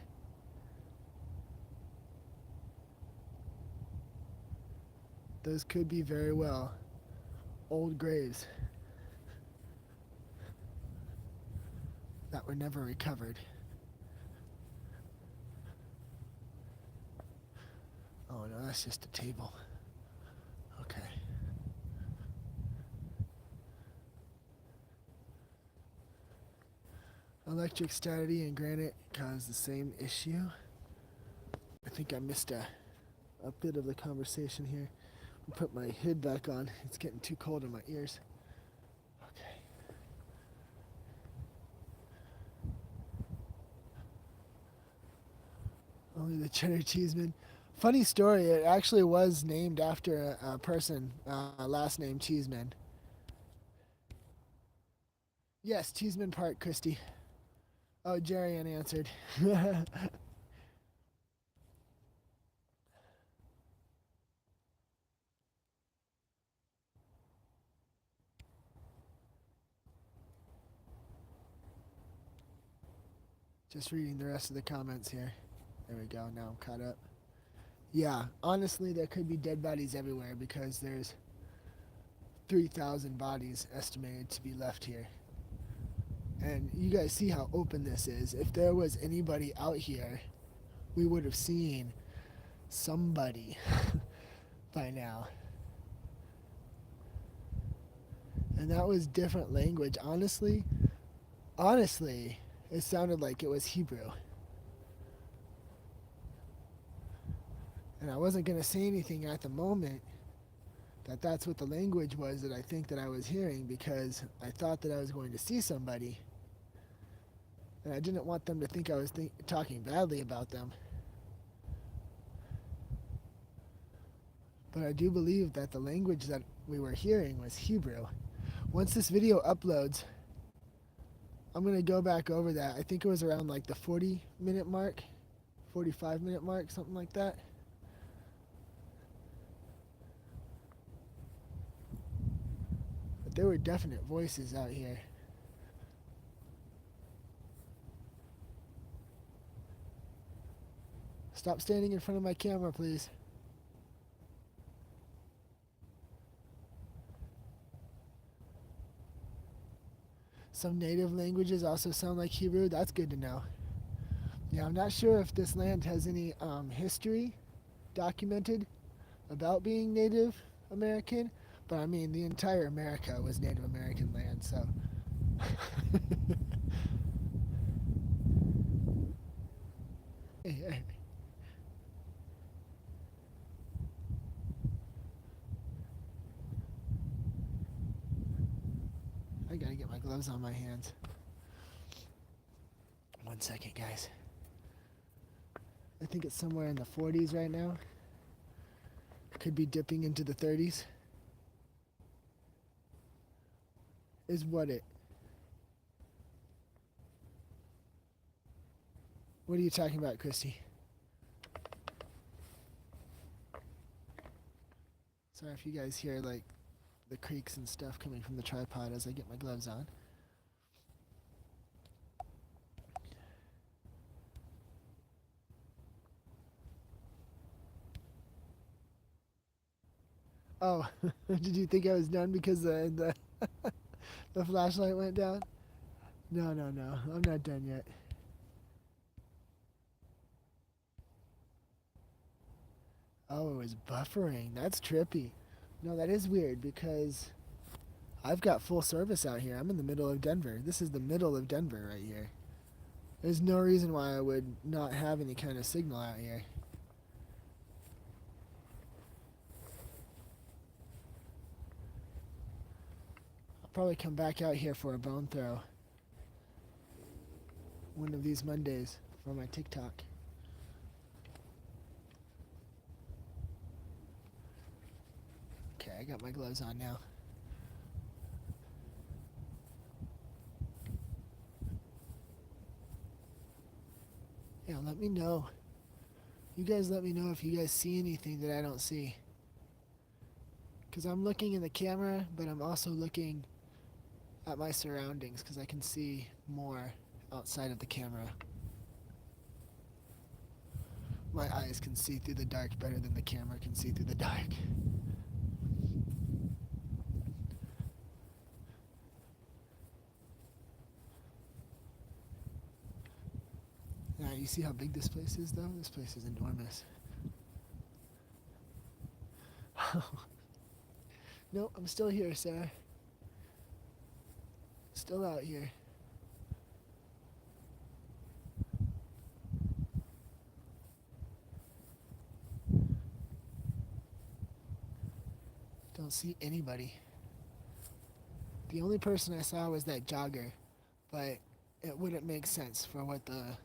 Those could be very well old graves that were never recovered. Oh no, that's just a table. Okay. Electric staticity and granite cause the same issue. I think I missed a bit of the conversation here. I'll put my hood back on. It's getting too cold in my ears. Okay. Only the cheddar Cheesman. Funny story, it actually was named after a person, last name Cheesman. Yes, Cheesman Park, Christy. Oh, Jerry unanswered. Just reading the rest of the comments here. There we go, now I'm caught up. Yeah, honestly, there could be dead bodies everywhere because there's 3,000 bodies estimated to be left here. And you guys see how open this is. If there was anybody out here, we would have seen somebody by now. And that was different language. Honestly, it sounded like it was Hebrew. And I wasn't going to say anything at the moment that that's what the language was that I think that I was hearing, because I thought that I was going to see somebody. And I didn't want them to think I was talking badly about them. But I do believe that the language that we were hearing was Hebrew. Once this video uploads, I'm going to go back over that. I think it was around like the 40-minute mark, 45-minute mark, something like that. But there were definite voices out here. Stop standing in front of my camera, please. Some native languages also sound like Hebrew. That's good to know. Yeah, I'm not sure if this land has any history documented about being Native American, but I mean, the entire America was Native American land, so. I gotta get my gloves on my hands. 1 second, guys. I think it's somewhere in the 40s right now. Could be dipping into the 30s. Is what it. What are you talking about, Christy? Sorry if you guys hear like the creaks and stuff coming from the tripod as I get my gloves on. Oh, did you think I was done because the the flashlight went down? No, I'm not done yet. Oh, it was buffering. That's trippy. No, that is weird because I've got full service out here. I'm in the middle of Denver. This is the middle of Denver right here. There's no reason why I would not have any kind of signal out here. I'll probably come back out here for a bone throw one of these Mondays for my TikTok. Okay, I got my gloves on now. Yeah, let me know. You guys let me know if you guys see anything that I don't see. Because I'm looking in the camera, but I'm also looking at my surroundings because I can see more outside of the camera. My eyes can see through the dark better than the camera can see through the dark. Yeah, you see how big this place is though? This place is enormous. No, I'm still here, Sarah. Still out here. Don't see anybody. The only person I saw was that jogger, but it wouldn't make sense for what the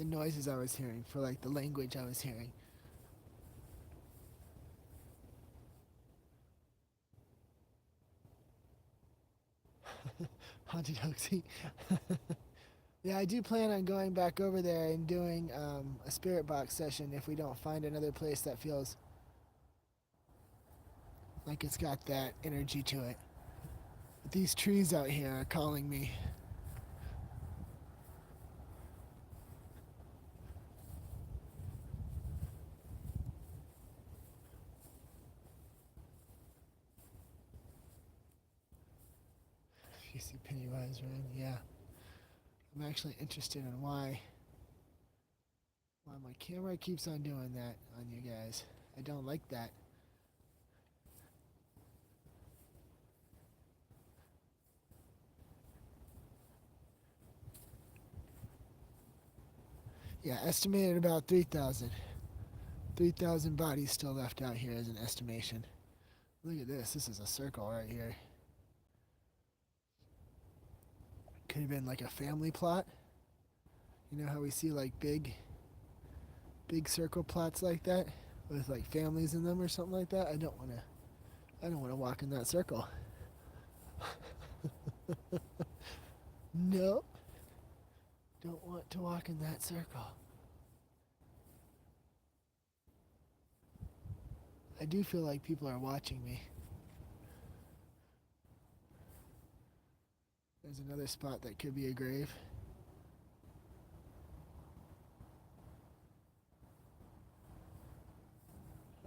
noises I was hearing, for like the language I was hearing. Haunted hoaxy. Yeah, I do plan on going back over there and doing a spirit box session if we don't find another place that feels like it's got that energy to it. But these trees out here are calling me. If you see Pennywise run, yeah. I'm actually interested in why my camera keeps on doing that on you guys. I don't like that. Yeah, estimated about 3,000. 3,000 bodies still left out here as an estimation. Look at this. This is a circle right here. Could have been like a family plot. You know how we see like big circle plots like that with like families in them or something like that? I don't want to walk in that circle. No. Don't want to walk in that circle. I do feel like people are watching me. There's another spot that could be a grave.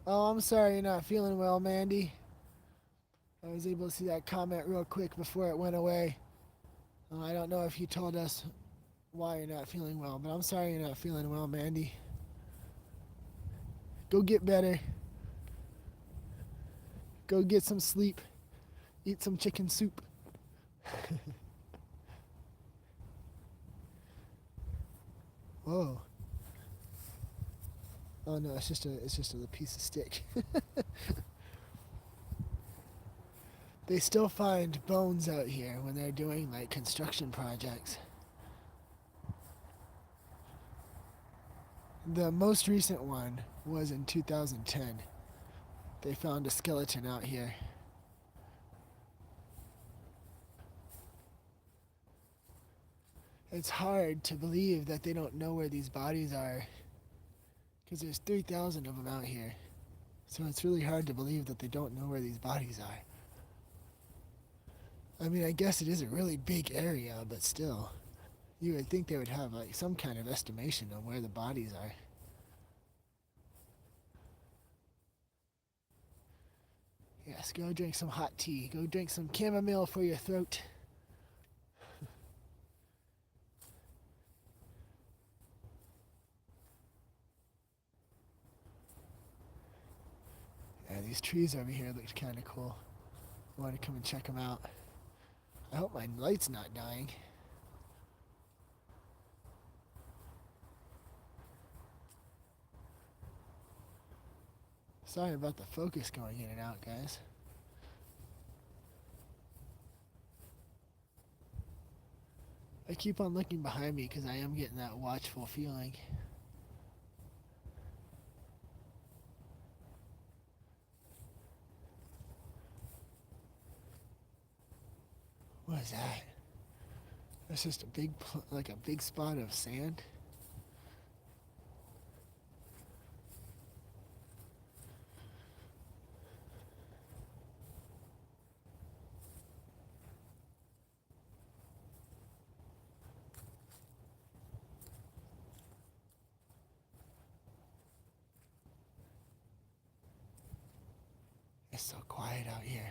Oh, I'm sorry you're not feeling well, Mandy. I was able to see that comment real quick before it went away. I don't know if you told us why you're not feeling well, but I'm sorry you're not feeling well, Mandy. Go get better. Go get some sleep. Eat some chicken soup. Whoa. Oh no, it's just a piece of stick. They still find bones out here when they're doing like construction projects. The most recent one was in 2010. They found a skeleton out here. It's hard to believe that they don't know where these bodies are, because there's 3,000 of them out here. So it's really hard to believe that they don't know where these bodies are. I mean, I guess it is a really big area, but still, you would think they would have like some kind of estimation on where the bodies are. Yes, go drink some hot tea. Go drink some chamomile for your throat. Yeah, these trees over here look kind of cool. I want to come and check them out. I hope my light's not dying. Sorry about the focus going in and out, guys. I keep on looking behind me because I am getting that watchful feeling. What is that? That's just a big, like a big spot of sand. It's so quiet out here.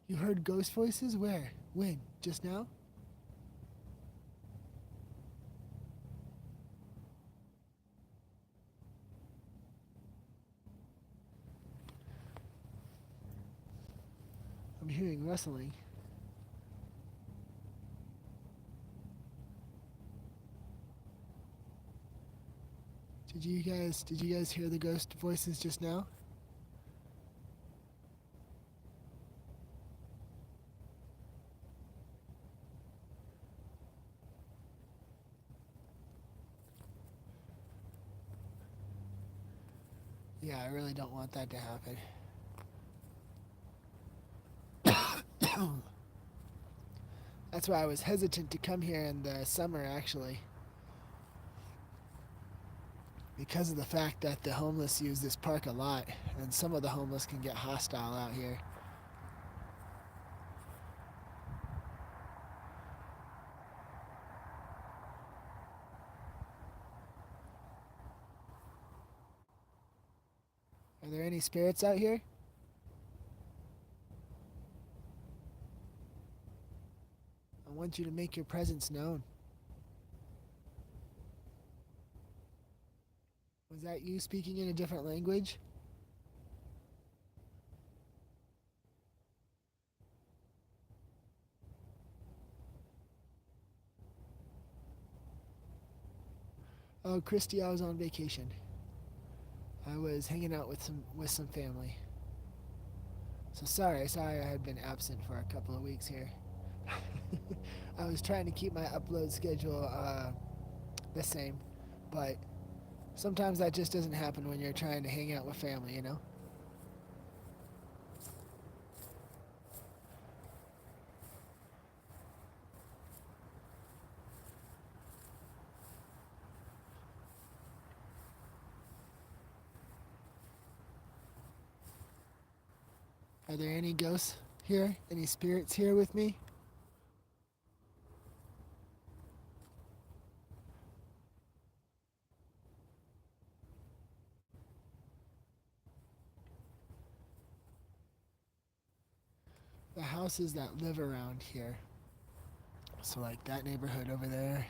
You heard ghost voices? Where? When? Just now? I'm hearing rustling. Did you guys hear the ghost voices just now? Yeah, I really don't want that to happen. That's why I was hesitant to come here in the summer, actually. Because of the fact that the homeless use this park a lot, and some of the homeless can get hostile out here. Are there any spirits out here? I want you to make your presence known. Was that you speaking in a different language? Oh, Christy, I was on vacation. I was hanging out with some family. So sorry I had been absent for a couple of weeks here. I was trying to keep my upload schedule the same, but sometimes that just doesn't happen when you're trying to hang out with family, you know? Are there any ghosts here? Any spirits here with me? The houses that live around here. So like that neighborhood over there.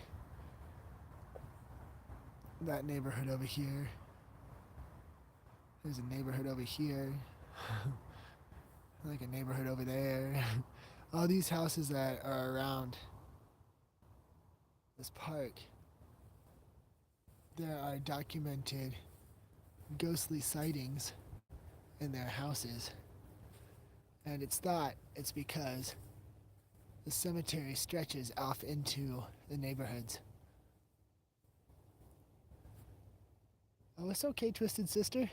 That neighborhood over here. There's a neighborhood over here. Like a neighborhood over there. All these houses that are around this park, there are documented ghostly sightings in their houses. And it's thought it's because the cemetery stretches off into the neighborhoods. Oh, it's okay, Twisted Sister.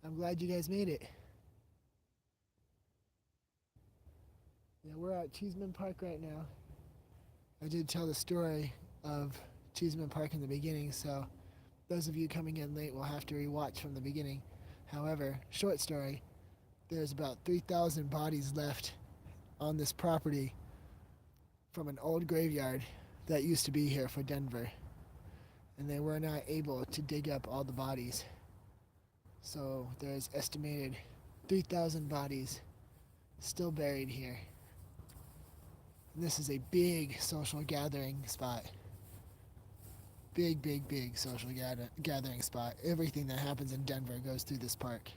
I'm glad you guys made it. Yeah, we're at Cheesman Park right now. I did tell the story of Cheesman Park in the beginning, so those of you coming in late will have to rewatch from the beginning. However, short story, there's about 3,000 bodies left on this property from an old graveyard that used to be here for Denver. And they were not able to dig up all the bodies. So there's estimated 3,000 bodies still buried here. And this is a big social gathering spot. Big, big, big social gathering spot. Everything that happens in Denver goes through this park.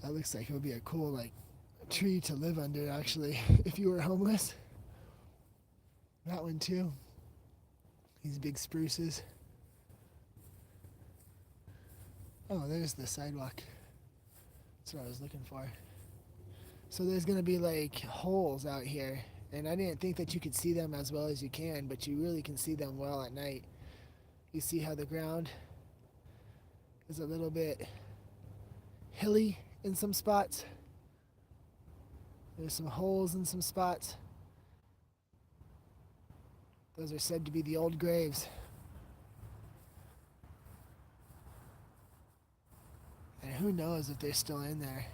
That looks like it would be a cool, like, tree to live under, actually, if you were homeless. That one, too. These big spruces. Oh, there's the sidewalk. That's what I was looking for. So there's going to be, like, holes out here. And I didn't think that you could see them as well as you can, but you really can see them well at night. You see how the ground is a little bit hilly in some spots. There's some holes in some spots. Those are said to be the old graves. And who knows if they're still in there.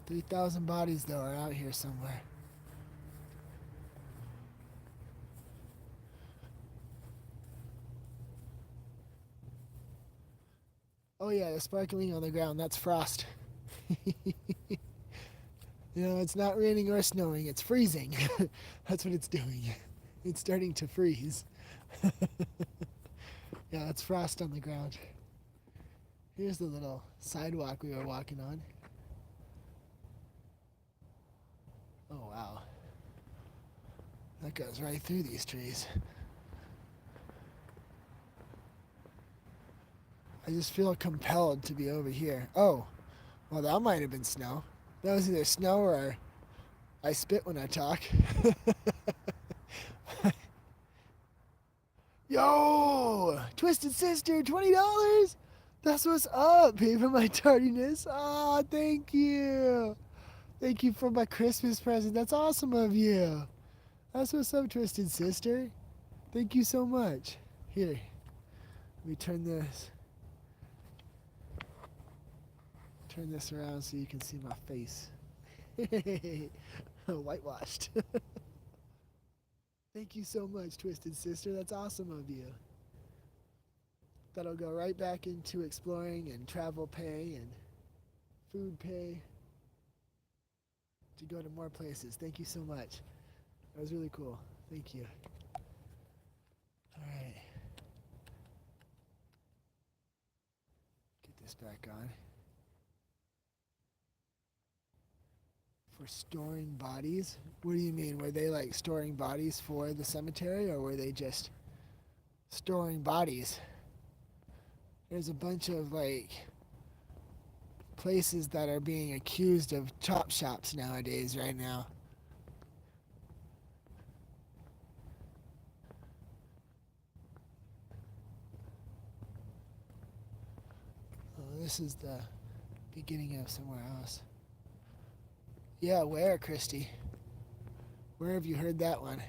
3,000 bodies, though, are out here somewhere. Oh yeah, the sparkling on the ground, that's frost. You know, it's not raining or snowing, it's freezing. That's what it's doing. It's starting to freeze. Yeah, that's frost on the ground. Here's the little sidewalk we were walking on. Oh wow. That goes right through these trees. I just feel compelled to be over here. Oh, well, that might have been snow. That was either snow or I spit when I talk. Yo! Twisted Sister, $20? That's what's up, pay for my tardiness. Oh, thank you. Thank you for my Christmas present. That's awesome of you. That's what's up, Twisted Sister. Thank you so much. Here, let me turn this around so you can see my face. Whitewashed. Thank you so much, Twisted Sister. That's awesome of you. That'll go right back into exploring and travel pay and food pay to go to more places. Thank you so much. That was really cool. Thank you. All right. Get this back on. For storing bodies? What do you mean? Were they like storing bodies for the cemetery, or were they just storing bodies? There's a bunch of like places that are being accused of chop shops nowadays right now. Oh, this is the beginning of somewhere else. Yeah, where, Christy? Where have you heard that one?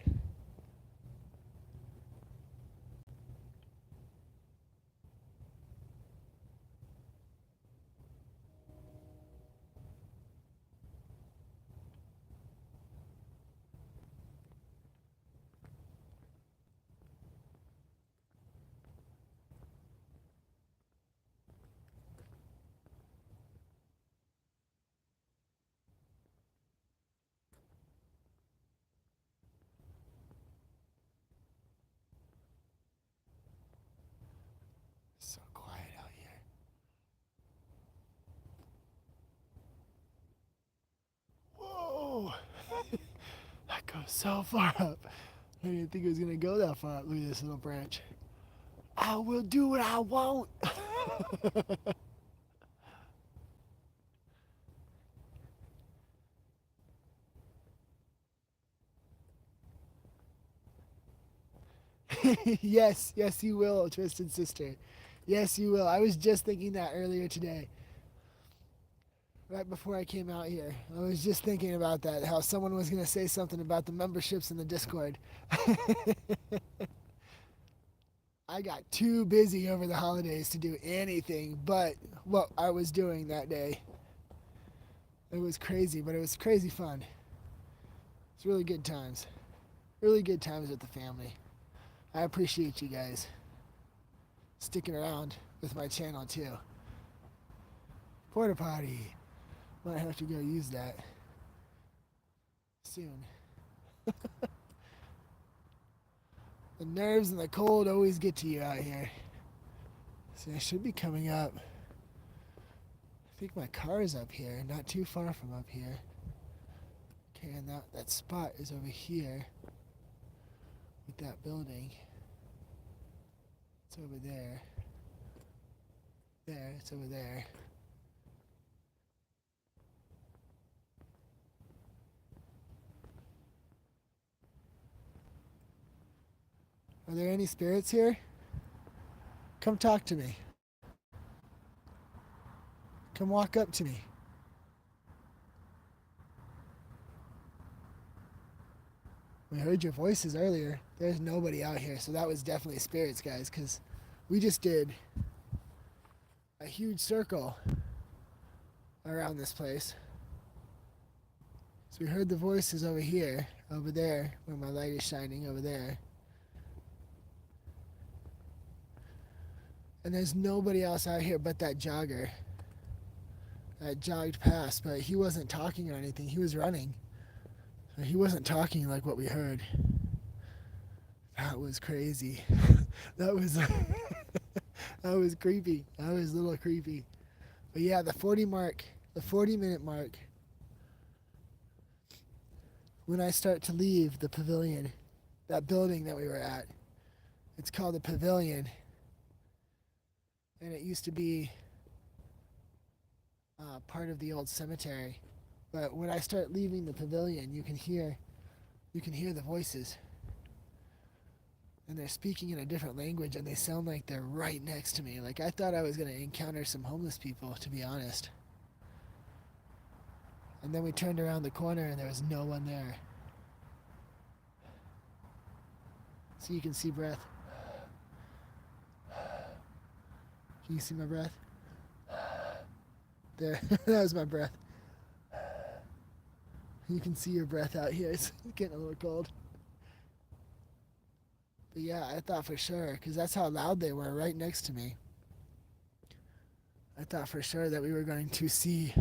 So quiet out here. Whoa! That goes so far up. I didn't think it was gonna go that far up. Look at this little branch. I will do what I want. Yes, yes, you will, Twisted Sister. Yes, you will. I was just thinking that earlier today. Right before I came out here, I was just thinking about that. How someone was going to say something about the memberships in the Discord. I got too busy over the holidays to do anything but what I was doing that day. It was crazy, but it was crazy fun. It's really good times. Really good times with the family. I appreciate you guys sticking around with my channel too. Porta potty. Might have to go use that soon. The nerves and the cold always get to you out here. So I should be coming up. I think my car is up here, not too far from up here. Okay, and that spot is over here with that building. It's over there. There, it's over there. Are there any spirits here? Come talk to me. Come walk up to me. We heard your voices earlier. There's nobody out here, so that was definitely spirits, guys, because we just did a huge circle around this place. So we heard the voices over here, over there, where my light is shining, over there. And there's nobody else out here but that jogger that jogged past, but he wasn't talking or anything. He was running. So he wasn't talking like what we heard. That was crazy. That was that was creepy. That was a little creepy. But yeah, the 40-minute mark, when I start to leave the pavilion, that building that we were at, it's called the Pavilion. And it used to be part of the old cemetery. But when I start leaving the pavilion, you can hear the voices. And they're speaking in a different language, and they sound like they're right next to me. Like, I thought I was going to encounter some homeless people, to be honest. And then we turned around the corner, and there was no one there. So you can see breath. Can you see my breath? There, that was my breath. You can see your breath out here. It's getting a little cold. But yeah, I thought for sure, because that's how loud they were right next to me. I thought for sure that we were going to see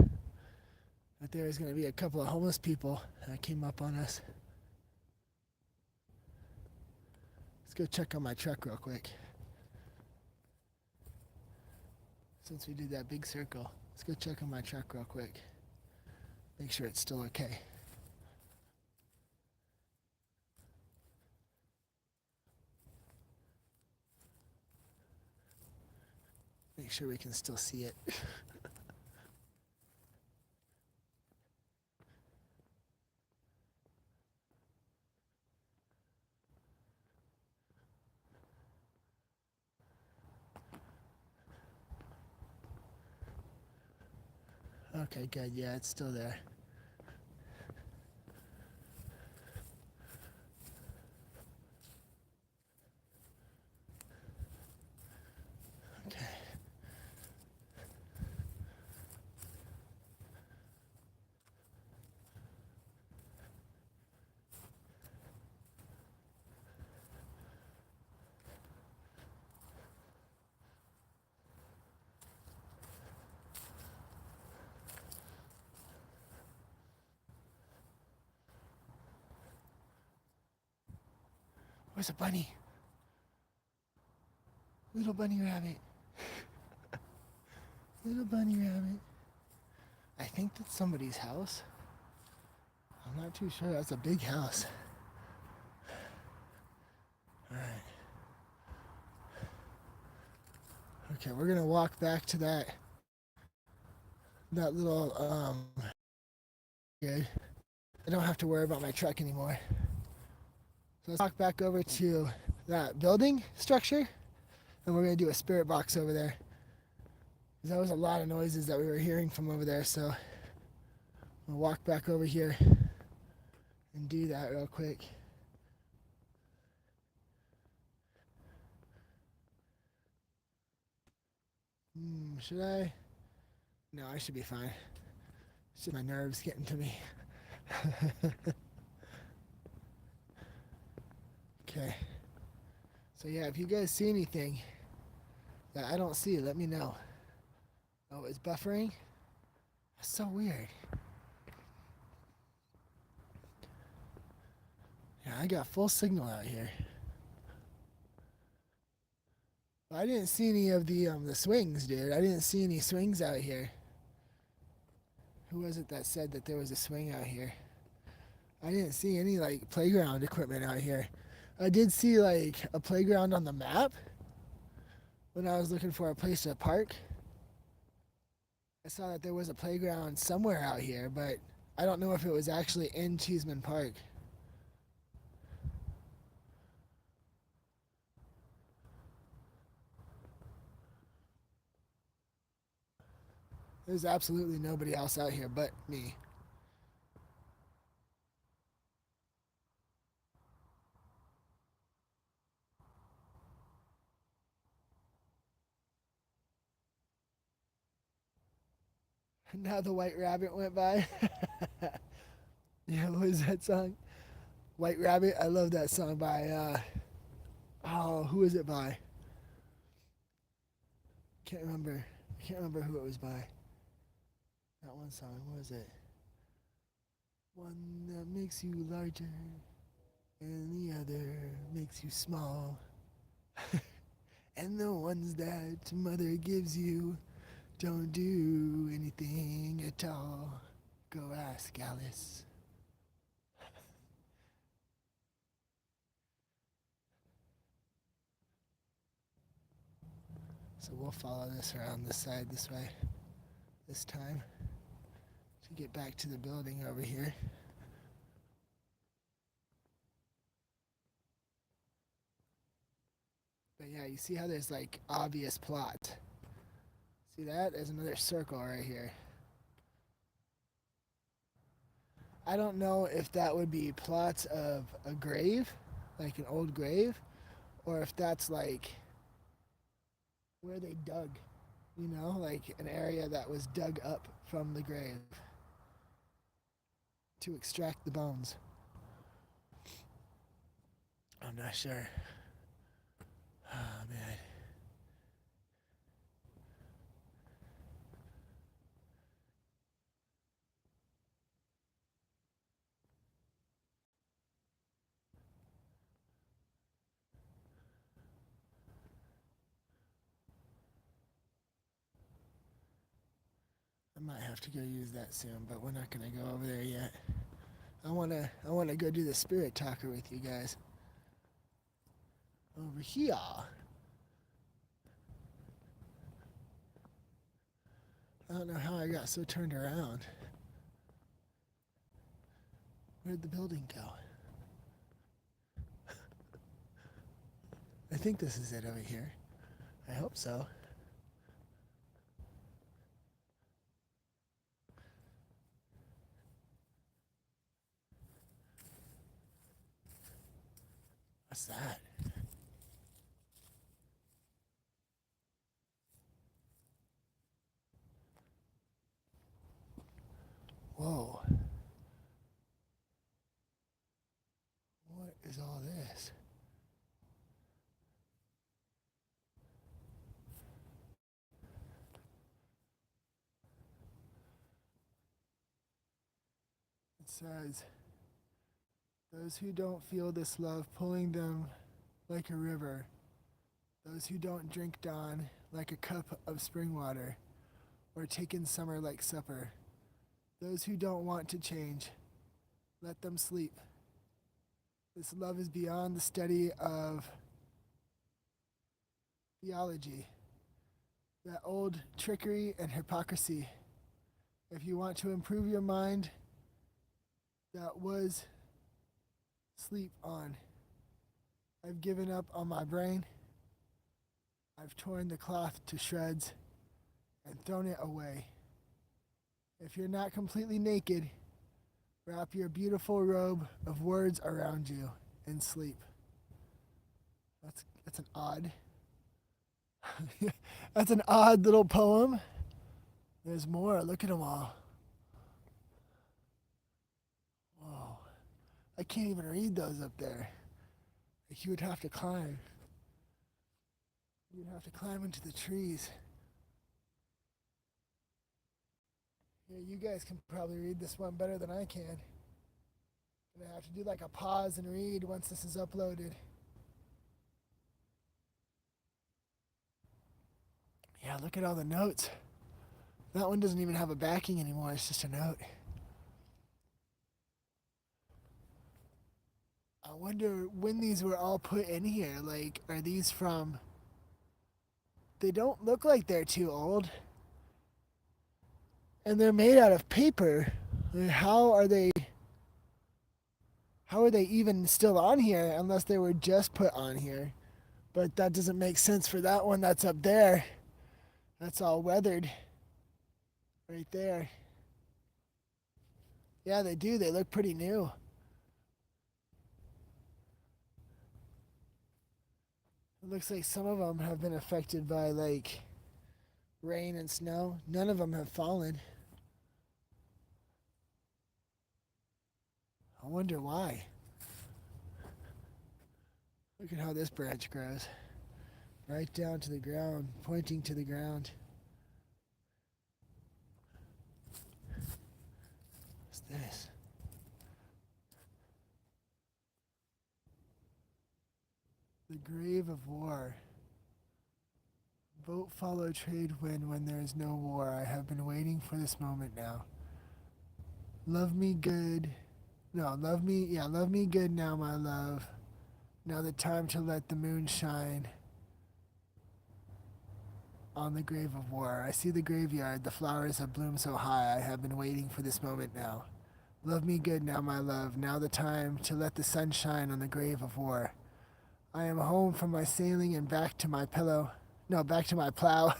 that there was going to be a couple of homeless people that came up on us. Let's go check on my truck real quick. Since we did that big circle, let's go check on my truck real quick. Make sure it's still okay. Make sure we can still see it. Okay, good. Yeah, it's still there. Okay. Where's a bunny? Little bunny rabbit. Little bunny rabbit. I think that's somebody's house. I'm not too sure. That's a big house. Alright. Okay, we're gonna walk back to that little good. I don't have to worry about my truck anymore. So let's walk back over to that building structure, and we're gonna do a spirit box over there. Because that was a lot of noises that we were hearing from over there, so we'll walk back over here and do that real quick. Should I? No, I should be fine. It's just my nerves getting to me. Okay. So yeah, if you guys see anything that I don't see, let me know. Oh, it's buffering? That's so weird. Yeah, I got full signal out here. I didn't see any of the swings, dude. I didn't see any swings out here. Who was it that said that there was a swing out here? I didn't see any like playground equipment out here. I did see like a playground on the map when I was looking for a place to park. I saw that there was a playground somewhere out here, but I don't know if it was actually in Cheesman Park. There's absolutely nobody else out here but me. Now the White Rabbit went by. Yeah, what was that song? White Rabbit. I love that song by who is it by? Can't remember. I can't remember who it was by. That one song. What was it? One that makes you larger and the other makes you small. And the ones that mother gives you don't do anything at all. Go ask Alice. So we'll follow this around this side this way this time to get back to the building over here. But yeah, you see how there's like obvious plot. See that? There's another circle right here. I don't know if that would be plots of a grave, like an old grave, or if that's like where they dug, you know, like an area that was dug up from the grave to extract the bones. I'm not sure. Oh man. I might have to go use that soon, but we're not gonna go over there yet. I wanna go do the spirit talker with you guys. Over here. I don't know how I got so turned around. Where'd the building go? I think this is it over here. I hope so. What's that? Whoa. What is all this? It says, those who don't feel this love pulling them like a river, those who don't drink dawn like a cup of spring water, or take in summer like supper, those who don't want to change, let them sleep. This love is beyond the study of theology, that old trickery and hypocrisy. If you want to improve your mind, that was sleep on. I've given up on my brain. I've torn the cloth to shreds and thrown it away. If you're not completely naked, wrap your beautiful robe of words around you and sleep. That's an odd. That's an odd little poem. There's more. Look at them all. Whoa. I can't even read those up there. Like you would have to climb. You'd have to climb into the trees. Yeah, you guys can probably read this one better than I can. Gonna have to do like a pause and read once this is uploaded. Yeah, look at all the notes. That one doesn't even have a backing anymore, it's just a note. I wonder when these were all put in here. Like, are these from. They don't look like they're too old. And they're made out of paper. How are they. How are they even still on here unless they were just put on here? But that doesn't make sense for that one that's up there. That's all weathered. Right there. Yeah, they do. They look pretty new. It looks like some of them have been affected by like rain and snow. None of them have fallen. I wonder why. Look at how this branch grows. Right down to the ground, pointing to the ground. What's this? The grave of war. Vote follow trade win when there is no war. I have been waiting for this moment now. Love me good. No, love me. Yeah, love me good now, my love. Now the time to let the moon shine on the grave of war. I see the graveyard. The flowers have bloomed so high. I have been waiting for this moment now. Love me good now, my love. Now the time to let the sun shine on the grave of war. I am home from my sailing and back to my pillow. No, back to my plow.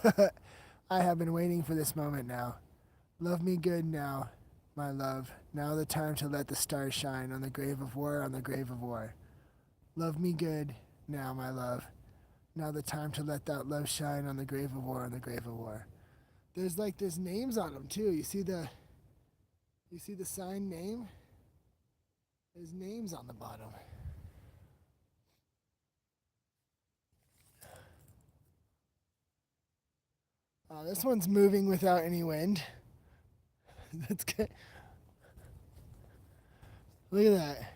I have been waiting for this moment now. Love me good now, my love. Now the time to let the stars shine on the grave of war, on the grave of war. Love me good now, my love. Now the time to let that love shine on the grave of war, on the grave of war. There's names on them too. You see the sign name? There's names on the bottom. This one's moving without any wind. That's good. Look at that.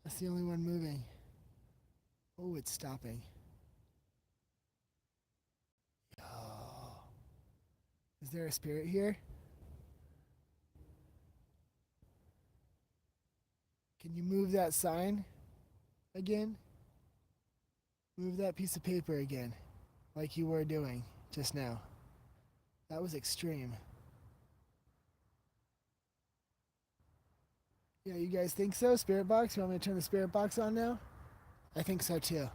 That's the only one moving. Oh, it's stopping. Oh. Is there a spirit here? Can you move that sign again? Move that piece of paper again, like you were doing just now. That was extreme. Yeah, you guys think so? Spirit box? You want me to turn the spirit box on now? I think so too.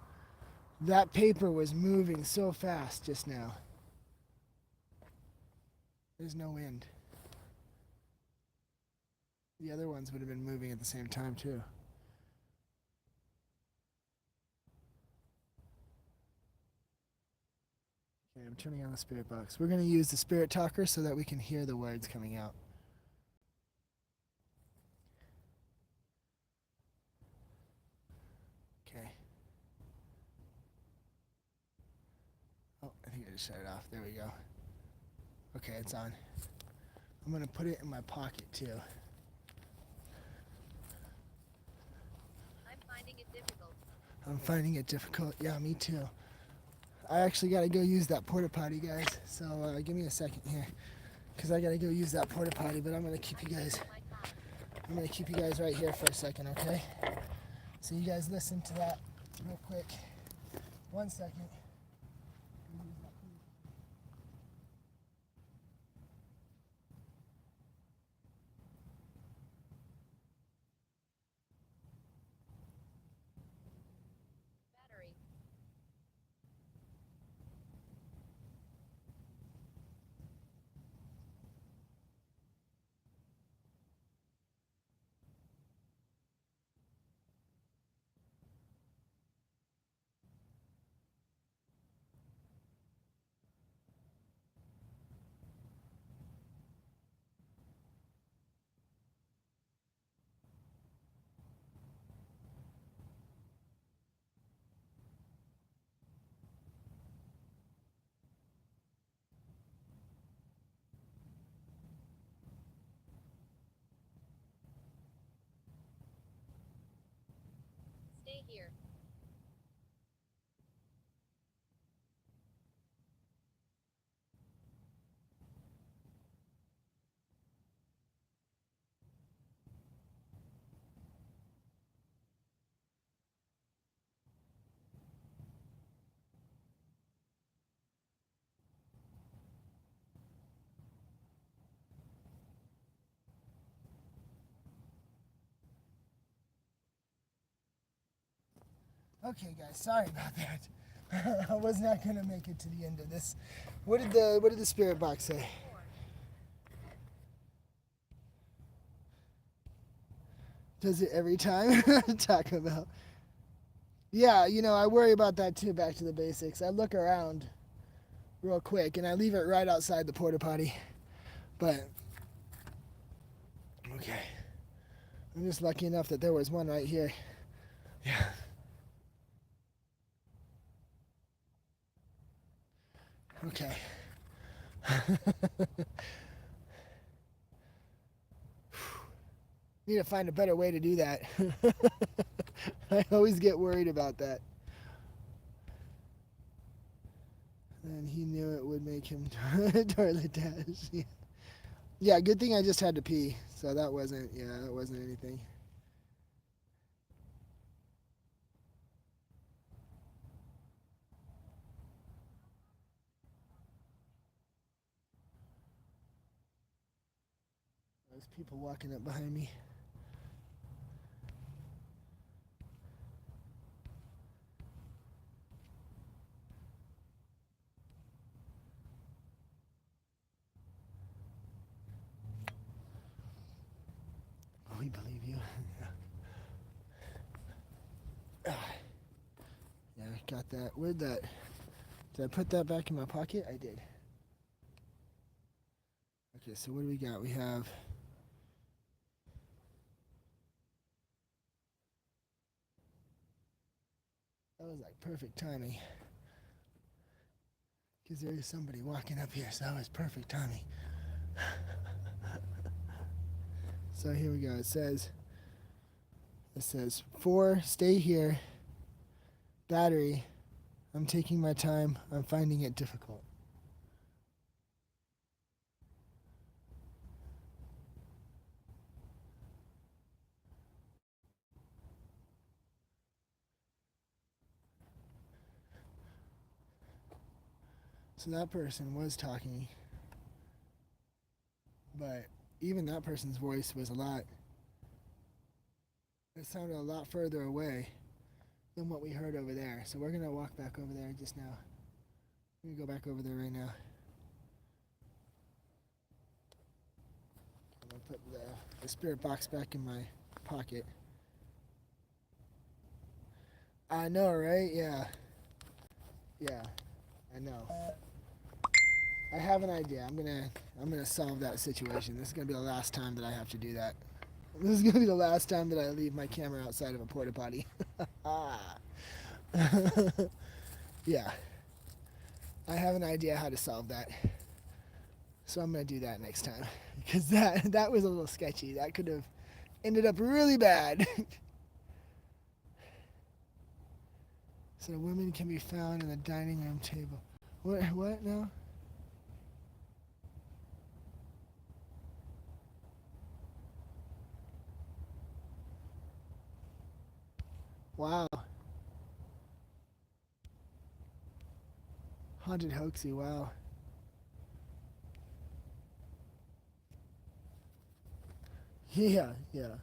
That paper was moving so fast just now. There's no wind. The other ones would have been moving at the same time too. Okay, I'm turning on the spirit box. We're going to use the spirit talker so that we can hear the words coming out. Okay. Oh, I think I just shut it off. There we go. Okay, it's on. I'm going to put it in my pocket too. I'm finding it difficult. I'm finding it difficult. Yeah, me too. I actually got to go use that porta potty, guys. So give me a second here, because I got to go use that porta potty. But I'm gonna keep you guys. I'm gonna keep you guys right here for a second, okay? So you guys listen to that real quick. 1 second. Battery. here. Okay, guys, sorry about that. I was not gonna make it to the end of this. What did the spirit box say? 4. Does it every time? Talk about. Yeah, you know, I worry about that too. Back to the basics. I look around real quick and I leave it right outside the porta potty. But okay, I'm just lucky enough that there was one right here. Yeah. Okay. Need to find a better way to do that. I always get worried about that. And he knew it would make him toilet dash. Yeah. Yeah, good thing I just had to pee. So that wasn't anything. There's people walking up behind me. We believe you. Yeah, I got that. Where'd that? Did I put that back in my pocket? I did. Okay, so what do we got? We have. That was like perfect timing. Because there is somebody walking up here, so that was perfect timing. So here we go. It says 4, stay here. Battery, I'm taking my time. I'm finding it difficult. So that person was talking, but even that person's voice was it sounded a lot further away than what we heard over there. So we're gonna walk back over there just now. We're gonna go back over there right now. I'm gonna put the spirit box back in my pocket. I know, right? Yeah. Yeah, I know. I have an idea. I'm gonna solve that situation. This is gonna be the last time that I have to do that. This is gonna be the last time that I leave my camera outside of a porta potty. Yeah. I have an idea how to solve that. So I'm gonna do that next time. Because that was a little sketchy. That could have ended up really bad. So women can be found in the dining room table. What now? Wow. Haunted hoaxy, wow. Yeah, yeah.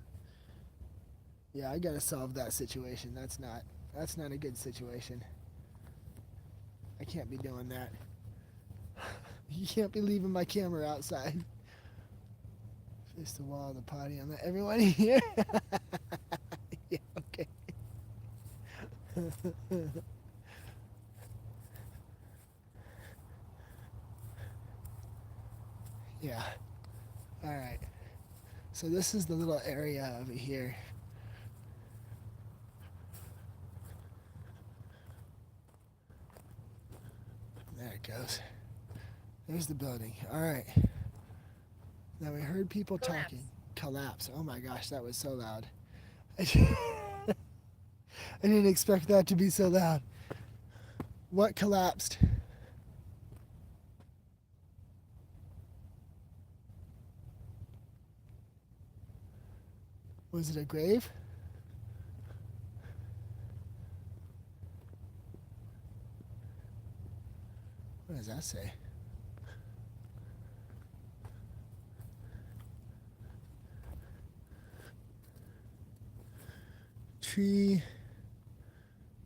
Yeah, I gotta solve that situation. That's not a good situation. I can't be doing that. You can't be leaving my camera outside. Face the wall of the potty and let everyone here. Yeah, okay. Yeah. All right. So this is the little area over here. There it goes. There's the building. All right. Now we heard people talking. Collapse. Oh my gosh, that was so loud. I I didn't expect that to be so loud. What collapsed? Was it a grave? What does that say?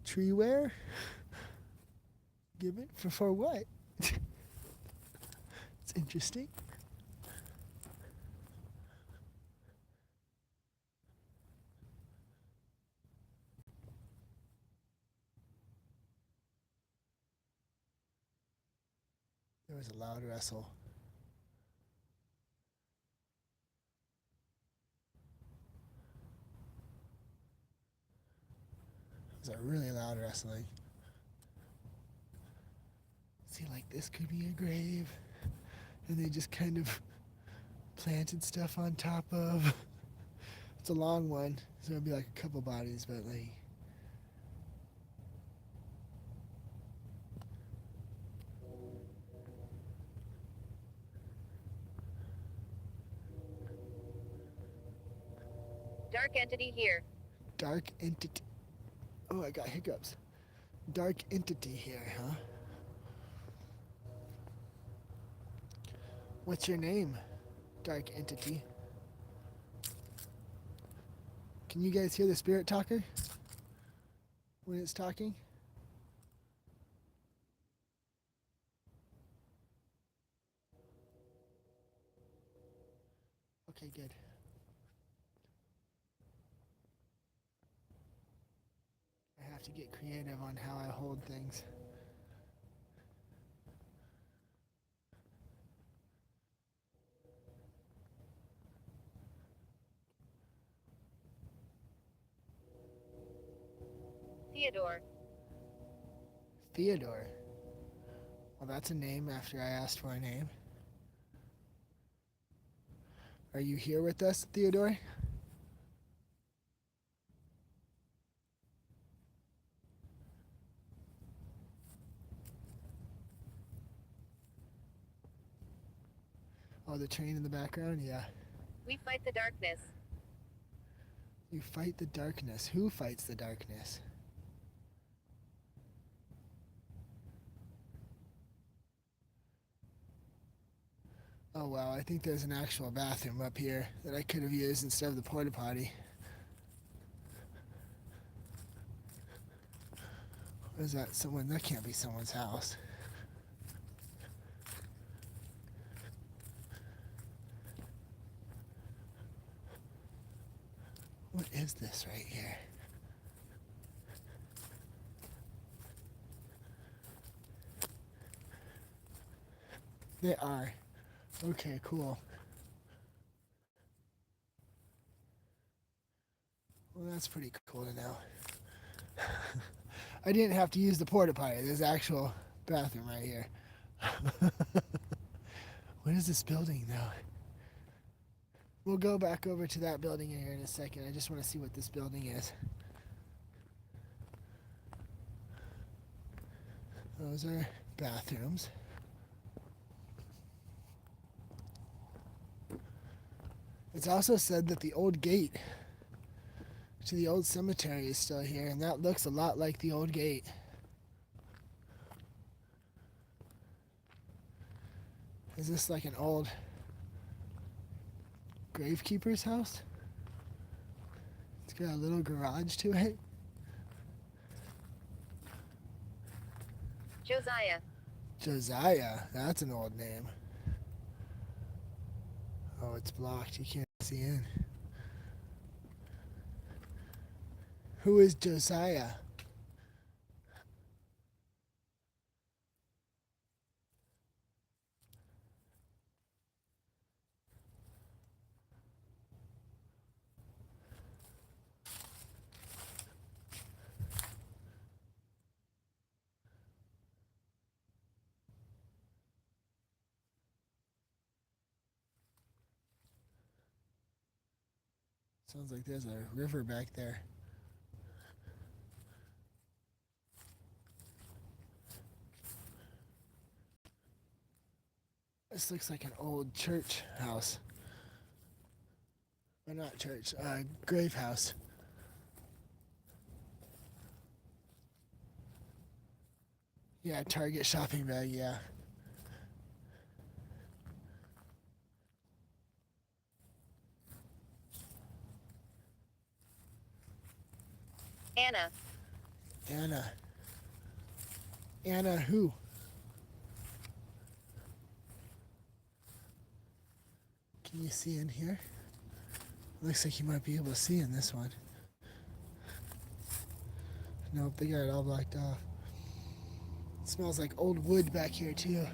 Treeware? Given for what? It's interesting. There was a loud wrestle. It was a really loud wrestling. See, like this could be a grave, and they just kind of planted stuff on top of. It's a long one, so it'd be like a couple bodies, but like. Dark entity here. Dark entity. Oh, I got hiccups. Dark entity here, huh? What's your name, dark entity? Can you guys hear the spirit talker when it's talking? Okay, good. I have to get creative on how I hold things. Theodore. Theodore. Well, that's a name after I asked for a name. Are you here with us, Theodore? Oh, the train in the background? Yeah. We fight the darkness. You fight the darkness. Who fights the darkness? Oh, wow. I think there's an actual bathroom up here that I could have used instead of the porta potty. What is that? Someone? That can't be someone's house. What is this right here? They are. Okay, cool. Well, that's pretty cool to know. I didn't have to use the porta potty. There's actual bathroom right here. What is this building, though? We'll go back over to that building in here in a second. I just want to see what this building is. Those are bathrooms. It's also said that the old gate to the old cemetery is still here, and that looks a lot like the old gate. Is this like an old gravekeeper's house? It's got a little garage to it. Josiah. Josiah, that's an old name. Oh, it's blocked. You can't see in. Who is Josiah? Sounds like there's a river back there. This looks like an old church house. Or not church, grave house. Yeah, Target shopping bag, yeah. Anna. Anna. Anna who? Can you see in here? Looks like you might be able to see in this one. Nope, they got it all blocked off. It smells like old wood back here too.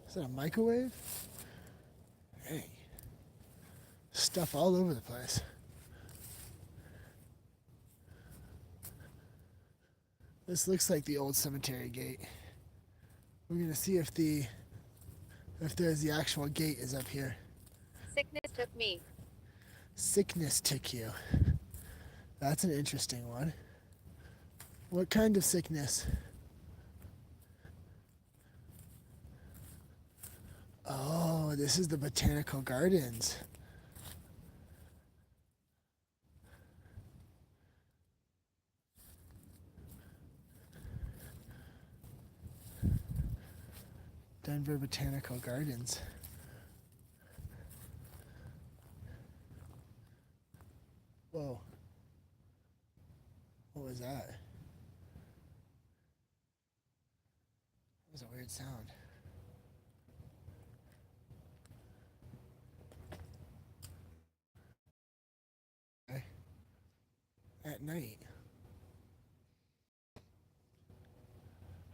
Is that a microwave? Hey. Stuff all over the place. This looks like the old cemetery gate. We're gonna see if there's the actual gate is up here. Sickness took me. Sickness took you. That's an interesting one. What kind of sickness? Oh, this is the botanical gardens. Denver Botanical Gardens. Whoa. What was that? That was a weird sound. Okay. At night.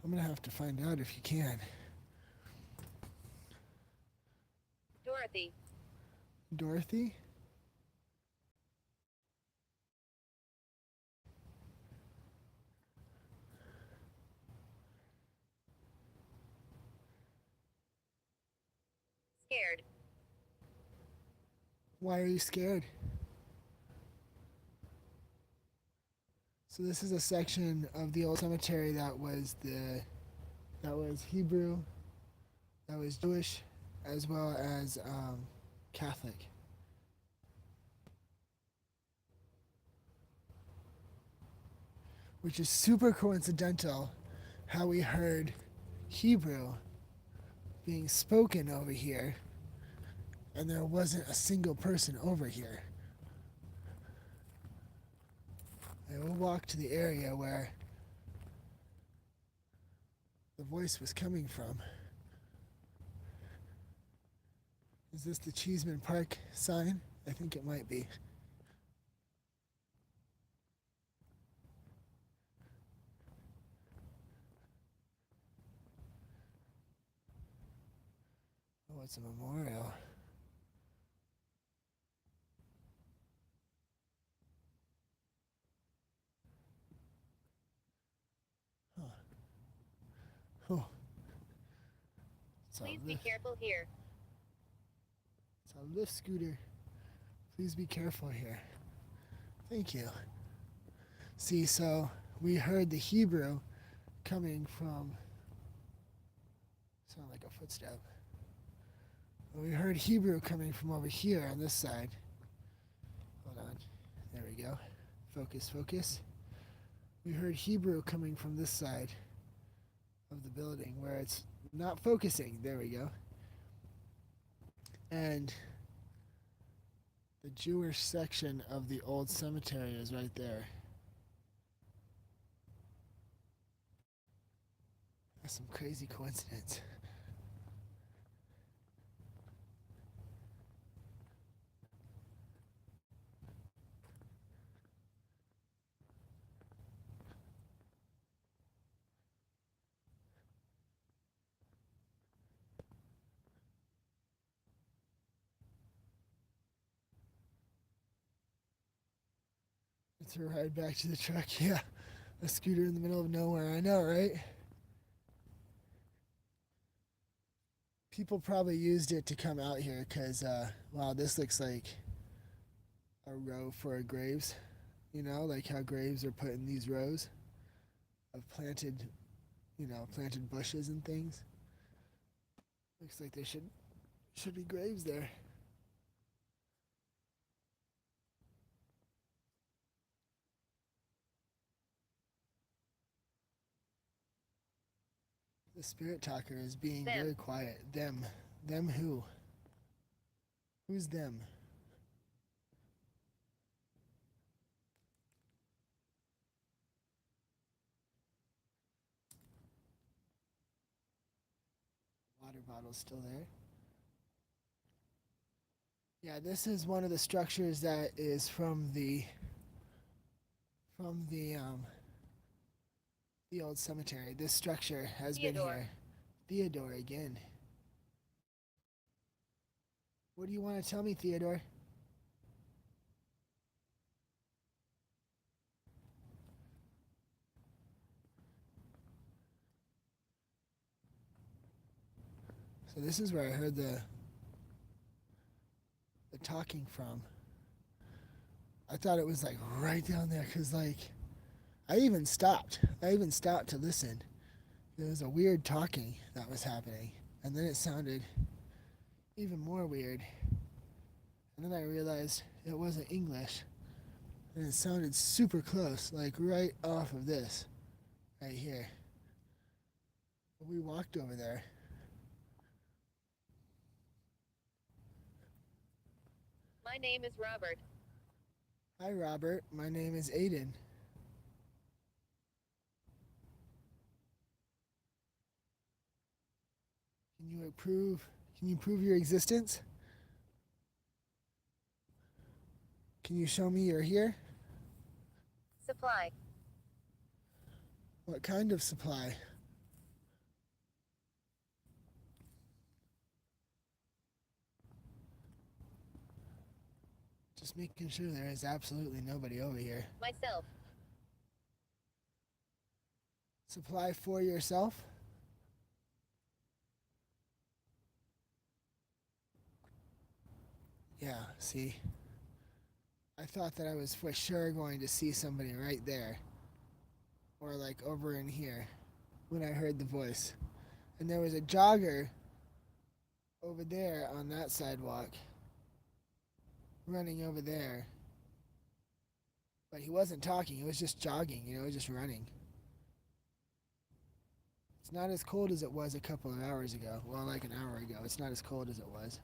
I'm gonna have to find out if you can. Dorothy. Dorothy? Scared. Why are you scared? So this is a section of the old cemetery that was Hebrew, that was Jewish, as well as Catholic. Which is super coincidental how we heard Hebrew being spoken over here and there wasn't a single person over here. And we'll walk to the area where the voice was coming from. Is this the Cheesman Park sign? I think it might be. Oh, it's a memorial. Huh. Oh. Please be careful here. It's a lift scooter. Please be careful here. Thank you. See, so we heard the Hebrew coming from, sound like a footstep. We heard Hebrew coming from over here on this side. Hold on. There we go. Focus, focus. We heard Hebrew coming from this side of the building where it's not focusing. There we go. And the Jewish section of the old cemetery is right there. That's some crazy coincidence. It's a ride back to the truck. Yeah, a scooter in the middle of nowhere. I know, right? People probably used it to come out here because, wow, this looks like a row for graves. You know, like how graves are put in these rows of planted, planted bushes and things. Looks like there should be graves there. The spirit talker is being Them. very quiet. Them. Them who? Who's them? Water bottle's still there. Yeah, this is one of the structures that is from the old cemetery. This structure has been Theodore. here. Theodore again. What do you want to tell me, Theodore? So this is where I heard the talking from. I thought it was like right down there because like I even stopped to listen. There was a weird talking that was happening, and then it sounded even more weird. And then I realized it wasn't English, and it sounded super close, like right off of this, right here. But we walked over there. My name is Robert. Hi, Robert. My name is Aiden. Can you prove your existence? Can you show me you're here? Supply. What kind of supply? Just making sure there is absolutely nobody over here. Myself. Supply for yourself? Yeah, see? I thought that I was for sure going to see somebody right there. Or like over in here when I heard the voice. And there was a jogger over there on that sidewalk. Running over there. But he wasn't talking, he was just jogging, just running. It's not as cold as it was a couple of hours ago. Well, like an hour ago. It's not as cold as it was.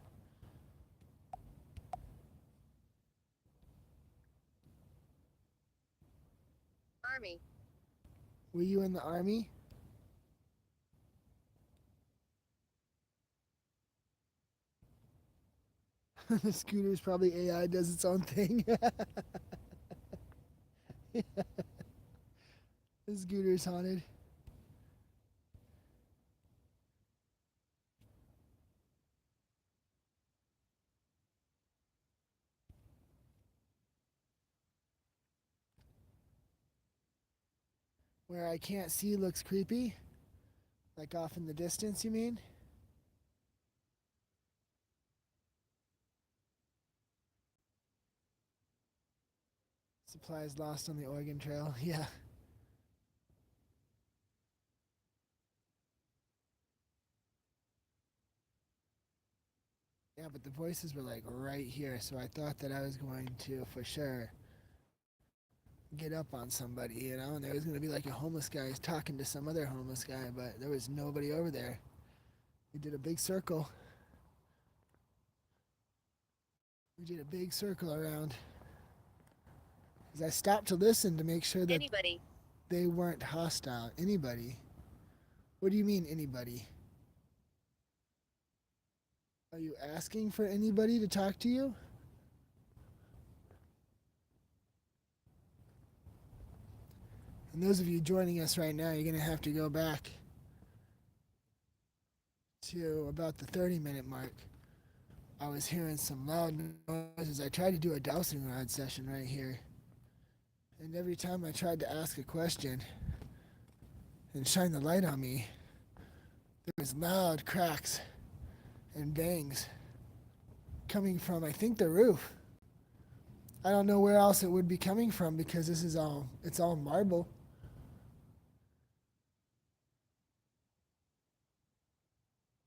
Army. Were you in the army? The scooter's probably AI does its own thing. The scooter's haunted. Where I can't see looks creepy? Like off in the distance, you mean? Supplies lost on the Oregon Trail. Yeah. Yeah, but the voices were like right here, so I thought that I was going to, for sure, get up on somebody, and there was going to be like a homeless guy talking to some other homeless guy, but there was nobody over there. We did a big circle. We did a big circle around. Because I stopped to listen to make sure that Anybody. they weren't hostile. Anybody? What do you mean, anybody? Are you asking for anybody to talk to you? And those of you joining us right now, you're going to have to go back to about the 30-minute mark. I was hearing some loud noises. I tried to do a dowsing rod session right here. And every time I tried to ask a question and shine the light on me, there was loud cracks and bangs coming from, I think, the roof. I don't know where else it would be coming from because it's all marble.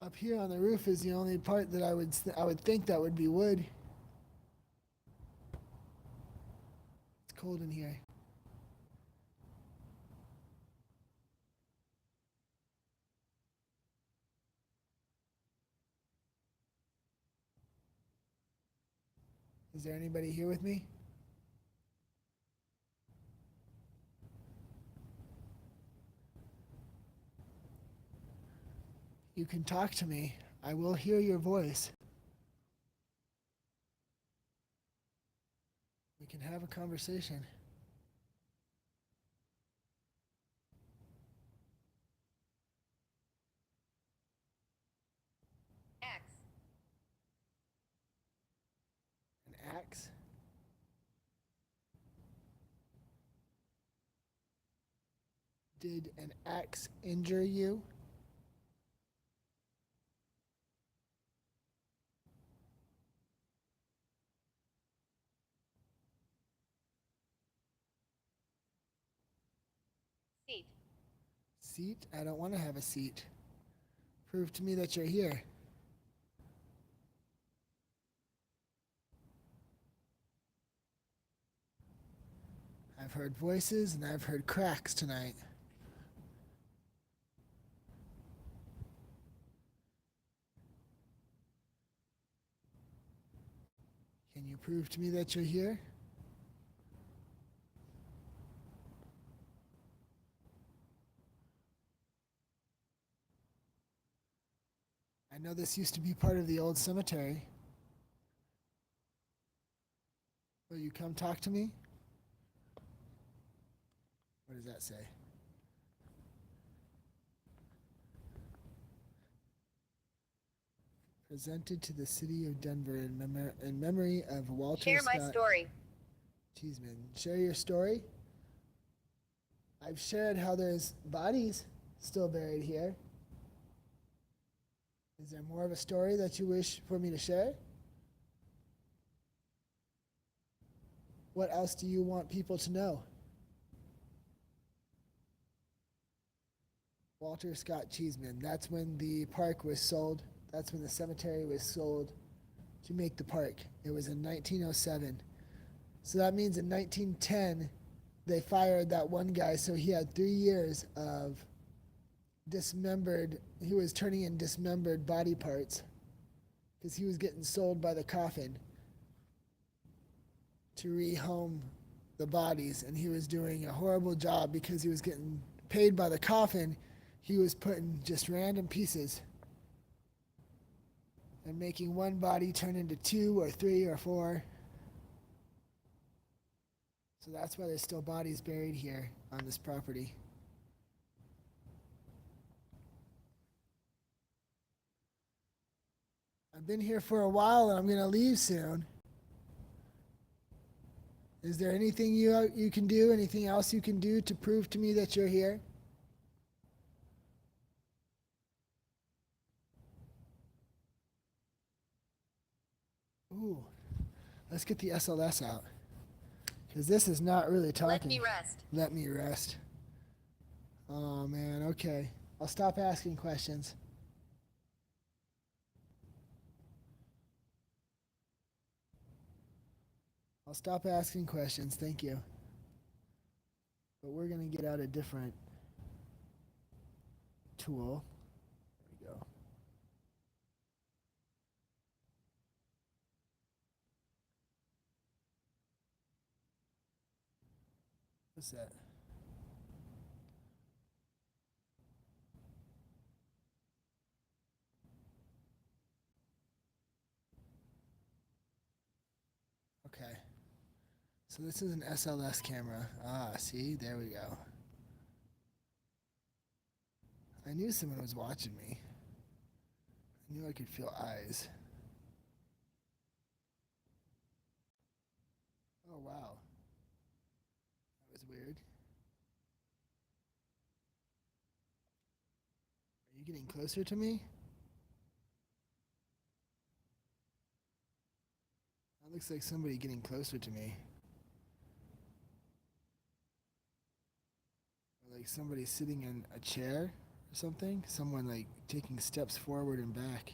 Up here on the roof is the only part that I would think that would be wood. It's cold in here. Is there anybody here with me? You can talk to me. I will hear your voice. We can have a conversation. X. An axe? Did an axe injure you? Seat. Seat? I don't want to have a seat. Prove to me that you're here. I've heard voices and I've heard cracks tonight. Can you prove to me that you're here? I know this used to be part of the old cemetery. Will you come talk to me? What does that say? Presented to the city of Denver in memory of Walter Share my Scott story. Cheesman. Share your story. I've shared how there's bodies still buried here. Is there more of a story that you wish for me to share? What else do you want people to know? Walter Scott Cheesman. That's when the park was sold. That's when the cemetery was sold to make the park. It was in 1907. So that means in 1910, they fired that one guy, so he had 3 years of he was turning in dismembered body parts because he was getting sold by the coffin to rehome the bodies, and he was doing a horrible job because he was getting paid by the coffin. He was putting just random pieces and making one body turn into 2 or 3 or 4. So that's why there's still bodies buried here on this property. I've been here for a while and I'm going to leave soon. Is there anything you can do, anything else you can do to prove to me that you're here? Ooh, let's get the SLS out. Because this is not really talking. Let me rest. Let me rest. Oh man, okay. I'll stop asking questions. I'll stop asking questions, thank you. But we're gonna get out a different tool. There we go. What's that? Okay. So this is an SLS camera. Ah, see? There we go. I knew someone was watching me. I knew I could feel eyes. Oh, wow. weird. Are you getting closer to me? That looks like somebody getting closer to me. Or like somebody sitting in a chair or something. Someone like taking steps forward and back.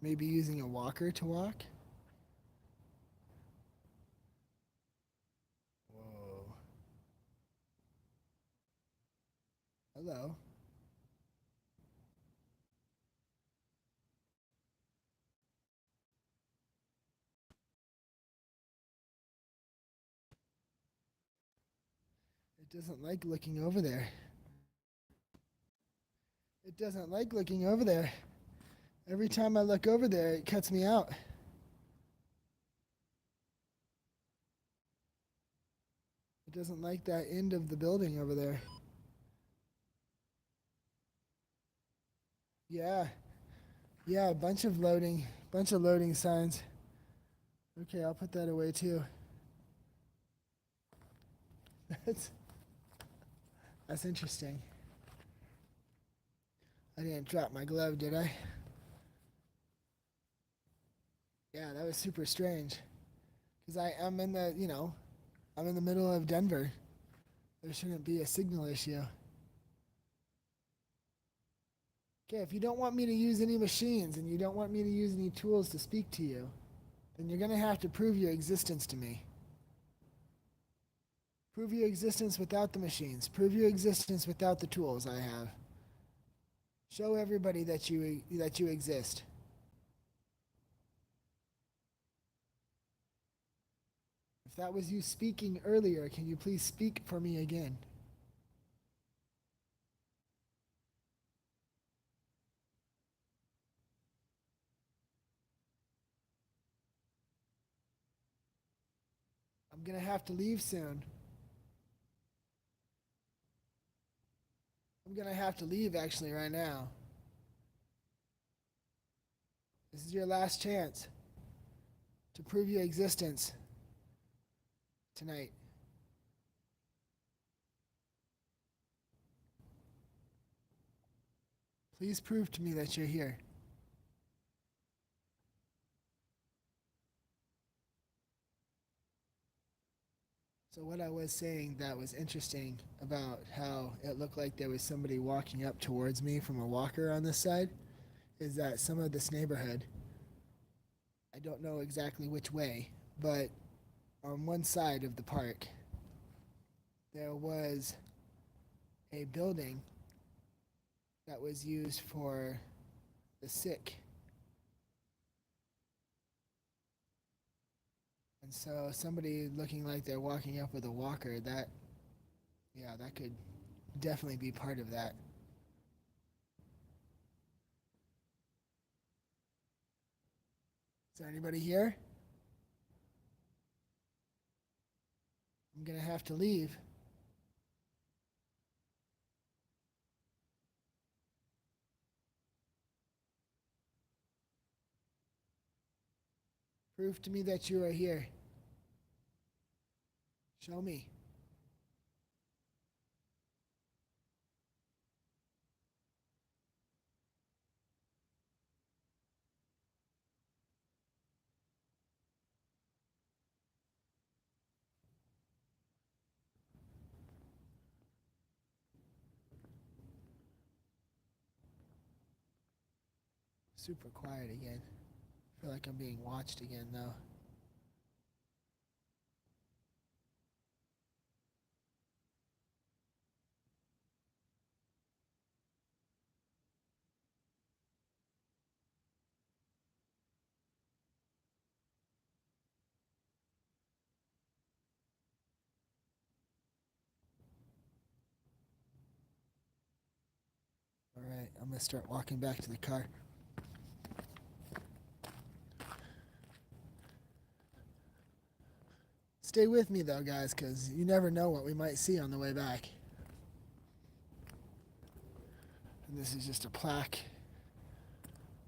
Maybe using a walker to walk? Whoa. Hello. It doesn't like looking over there. It doesn't like looking over there. Every time I look over there, it cuts me out. It doesn't like that end of the building over there. Yeah. Yeah, a bunch of loading signs. Okay, I'll put that away too. That's interesting. I didn't drop my glove, did I? Yeah, that was super strange. Because I'm in the, I'm in the middle of Denver. There shouldn't be a signal issue. Okay, if you don't want me to use any machines and you don't want me to use any tools to speak to you, then you're going to have to prove your existence to me. Prove your existence without the machines. Prove your existence without the tools I have. Show everybody that you exist. If that was you speaking earlier, can you please speak for me again? I'm going to have to leave soon. I'm going to have to leave actually right now. This is your last chance to prove your existence tonight. Please prove to me that you're here. So what I was saying that was interesting about how it looked like there was somebody walking up towards me from a walker on this side is that some of this neighborhood, I don't know exactly which way, but on one side of the park, there was a building that was used for the sick. And so somebody looking like they're walking up with a walker, that could definitely be part of that. Is there anybody here? I'm gonna have to leave. Prove to me that you are here. Show me. Super quiet again. I feel like I'm being watched again though. All right, I'm gonna start walking back to the car. Stay with me though, guys, because you never know what we might see on the way back. And this is just a plaque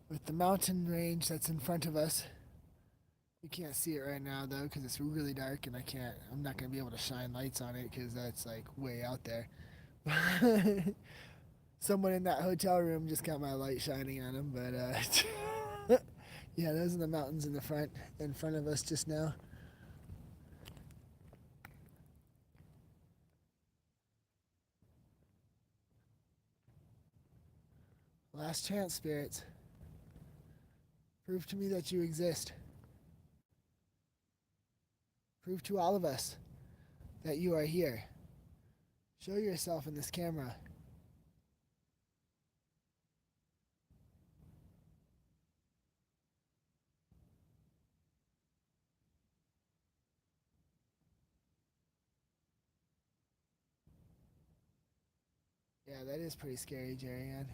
with the mountain range that's in front of us. You can't see it right now though because it's really dark and I'm not going to be able to shine lights on it because that's like way out there. Someone in that hotel room just got my light shining on them, but yeah, those are the mountains in front of us just now. Last chance, spirits. Prove to me that you exist. Prove to all of us that you are here. Show yourself in this camera. Yeah, that is pretty scary, Jerry Ann.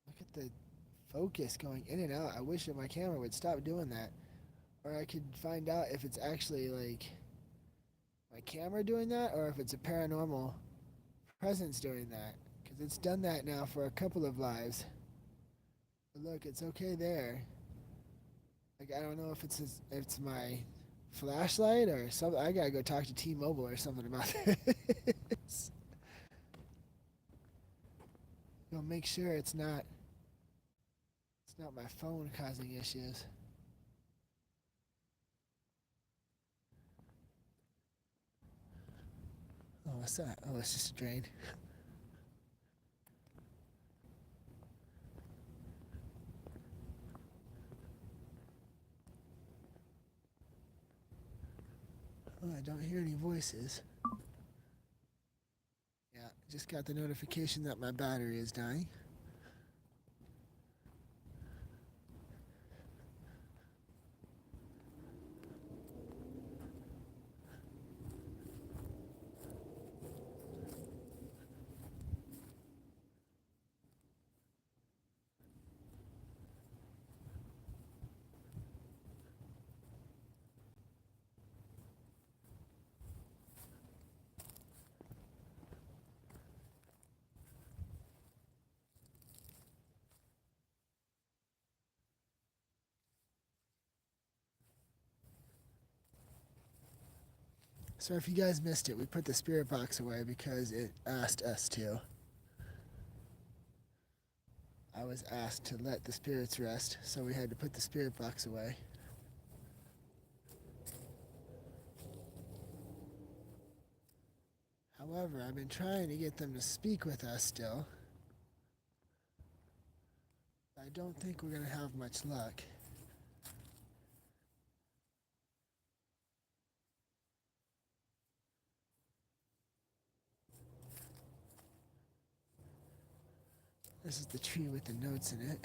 Look at the focus going in and out. I wish that my camera would stop doing that. Or I could find out if it's actually like my camera doing that or if it's a paranormal presence doing that. Because it's done that now for a couple of lives. But look, it's okay there. Like, I don't know if it's my flashlight or something. I gotta go talk to T-Mobile or something about this. Go make sure it's not my phone causing issues. Oh, what's that? Oh, it's just a drain. Oh, I don't hear any voices. Yeah, just got the notification that my battery is dying. So if you guys missed it, we put the spirit box away because it asked us to. I was asked to let the spirits rest, so we had to put the spirit box away. However, I've been trying to get them to speak with us still. I don't think we're going to have much luck. This is the tree with the notes in it.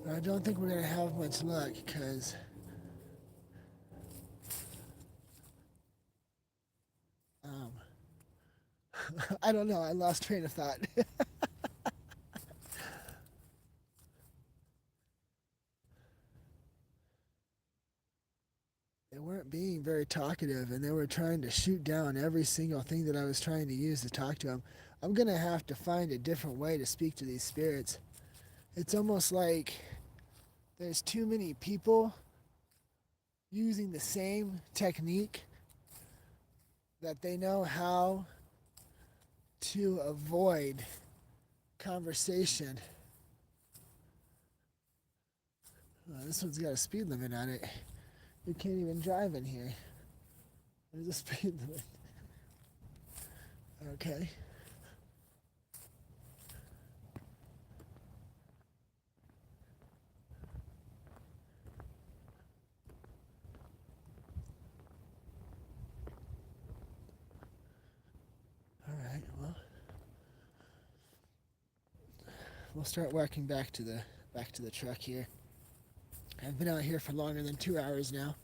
But I don't think we're going to have much luck because I don't know. I lost train of thought. They weren't being very talkative and they were trying to shoot down every single thing that I was trying to use to talk to them. I'm going to have to find a different way to speak to these spirits. It's almost like there's too many people using the same technique that they know how to avoid conversation. This one's got a speed limit on it. You can't even drive in here. There's a speed limit. Okay. All right. Well, we'll start walking back to the truck here. I've been out here for longer than 2 hours now.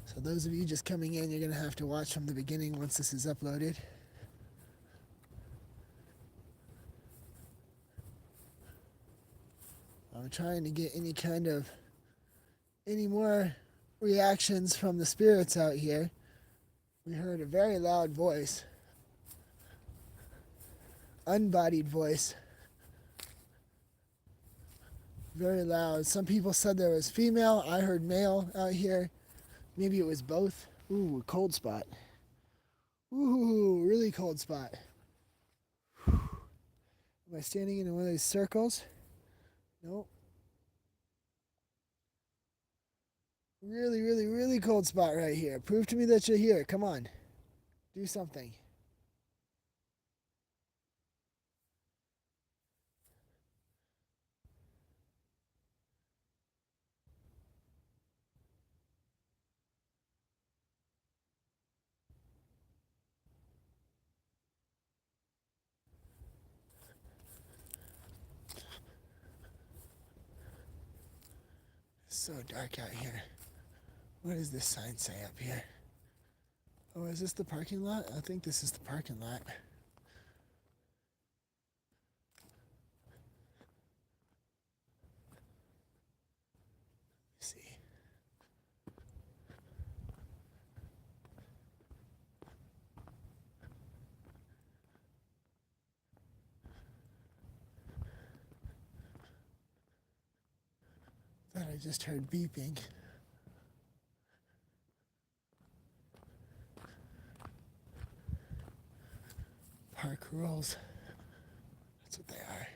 So those of you just coming in, you're going to have to watch from the beginning once this is uploaded. I'm trying to get any more reactions from the spirits out here. We heard a very loud voice, unbodied voice, very loud. Some people said there was female. I heard male out here. Maybe it was both. Ooh, cold spot. Ooh, really cold spot. Am I standing in one of these circles? Nope. Really, really, really cold spot right here. Prove to me that you're here. Come on. Do something. It's so dark out here. What does this sign say up here? Oh, is this the parking lot? I think this is the parking lot. Let's see. Thought I just heard beeping. Park rules. That's what they are.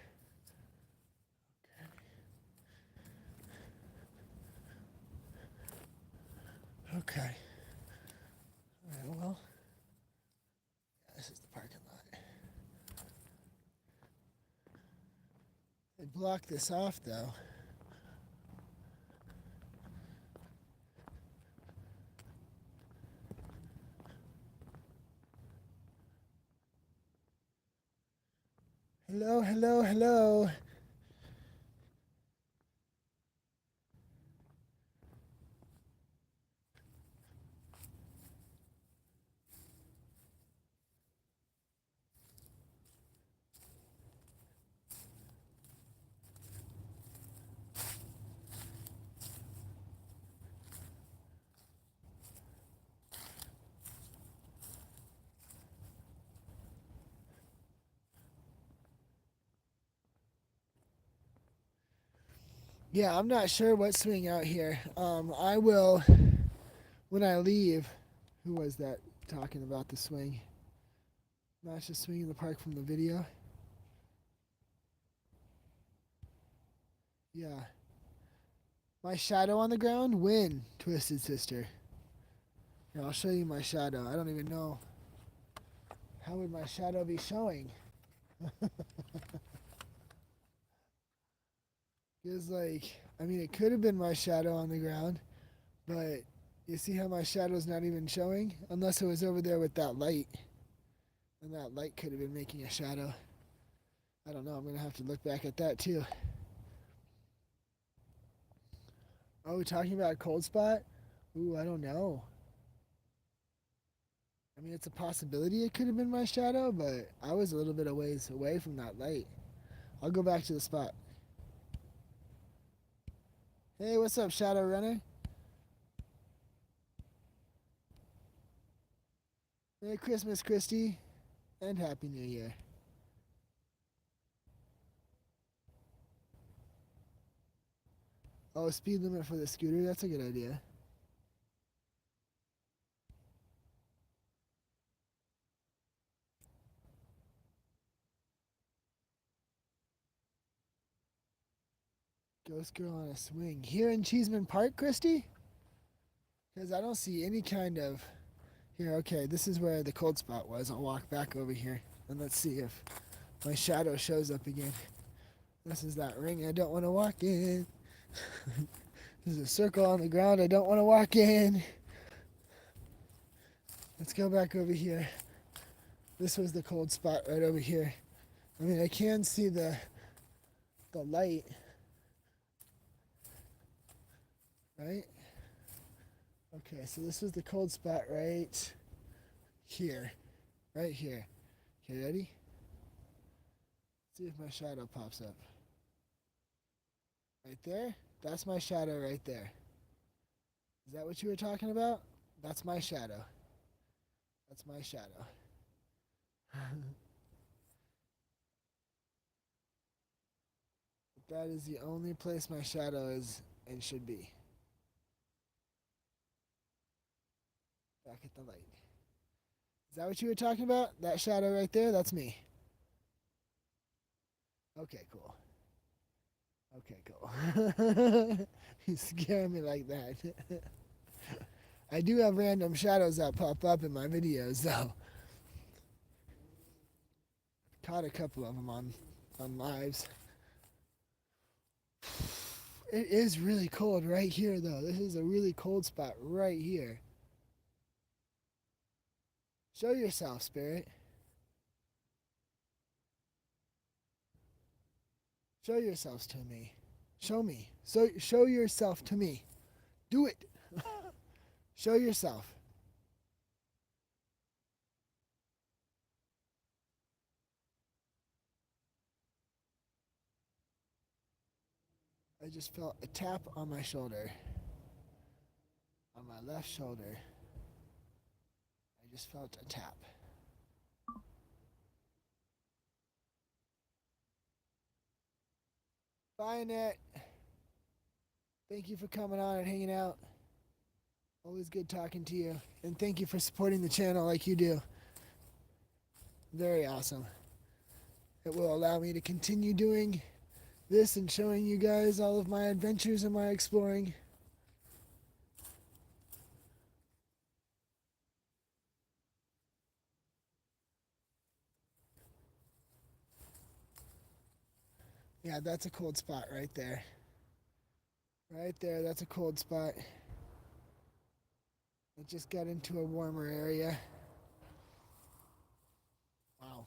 Okay. Okay. All right, well, this is the parking lot. They blocked this off, though. Hello, hello, hello. Yeah, I'm not sure what swing out here. I will, when I leave, who was that talking about the swing? Match the swing in the park from the video. Yeah. My shadow on the ground? Win, Twisted Sister. Here, I'll show you my shadow. I don't even know. How would my shadow be showing? Because, like, I mean, it could have been my shadow on the ground, but you see how my shadow's not even showing? Unless it was over there with that light. And that light could have been making a shadow. I don't know. I'm going to have to look back at that, too. Oh, talking about a cold spot? Ooh, I don't know. I mean, it's a possibility it could have been my shadow, but I was a little bit of ways away from that light. I'll go back to the spot. Hey, what's up, Shadow Runner? Merry Christmas, Christy, and Happy New Year. Oh, speed limit for the scooter? That's a good idea. Ghost Girl on a swing. Here in Cheesman Park, Christy? Because I don't see any kind of... Here, okay, this is where the cold spot was. I'll walk back over here, and let's see if my shadow shows up again. This is that ring I don't want to walk in. There's a circle on the ground I don't want to walk in. Let's go back over here. This was the cold spot right over here. I mean, I can see the light, right? Okay, so this was the cold spot right here. Right here. Okay, ready? See if my shadow pops up. Right there? That's my shadow right there. Is that what you were talking about? That's my shadow. That's my shadow. That is the only place my shadow is and should be. Back at the light. Is that what you were talking about? That shadow right there? That's me. Okay, cool. Okay, cool. You scare me like that. I do have random shadows that pop up in my videos, though. Caught a couple of them on lives. It is really cold right here, though. This is a really cold spot right here. Show yourself, Spirit. Show yourselves to me. Show me. So show yourself to me. Do it. Show yourself. I just felt a tap on my shoulder. On my left shoulder. I just felt a tap. Bye, Annette. Thank you for coming on and hanging out. Always good talking to you. And thank you for supporting the channel like you do. Very awesome. It will allow me to continue doing this and showing you guys all of my adventures and my exploring. Yeah, that's a cold spot right there. Right there, that's a cold spot. It just got into a warmer area. Wow.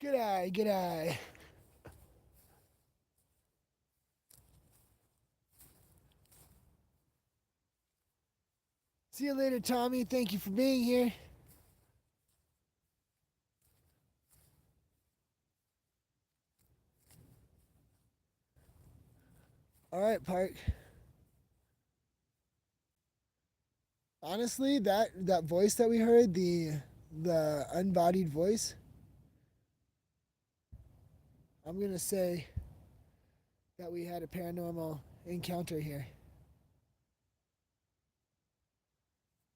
G'day, g'day. See you later, Tommy. Thank you for being here. All right, Park. Honestly, that voice that we heard, the unbodied voice, I'm gonna say that we had a paranormal encounter here.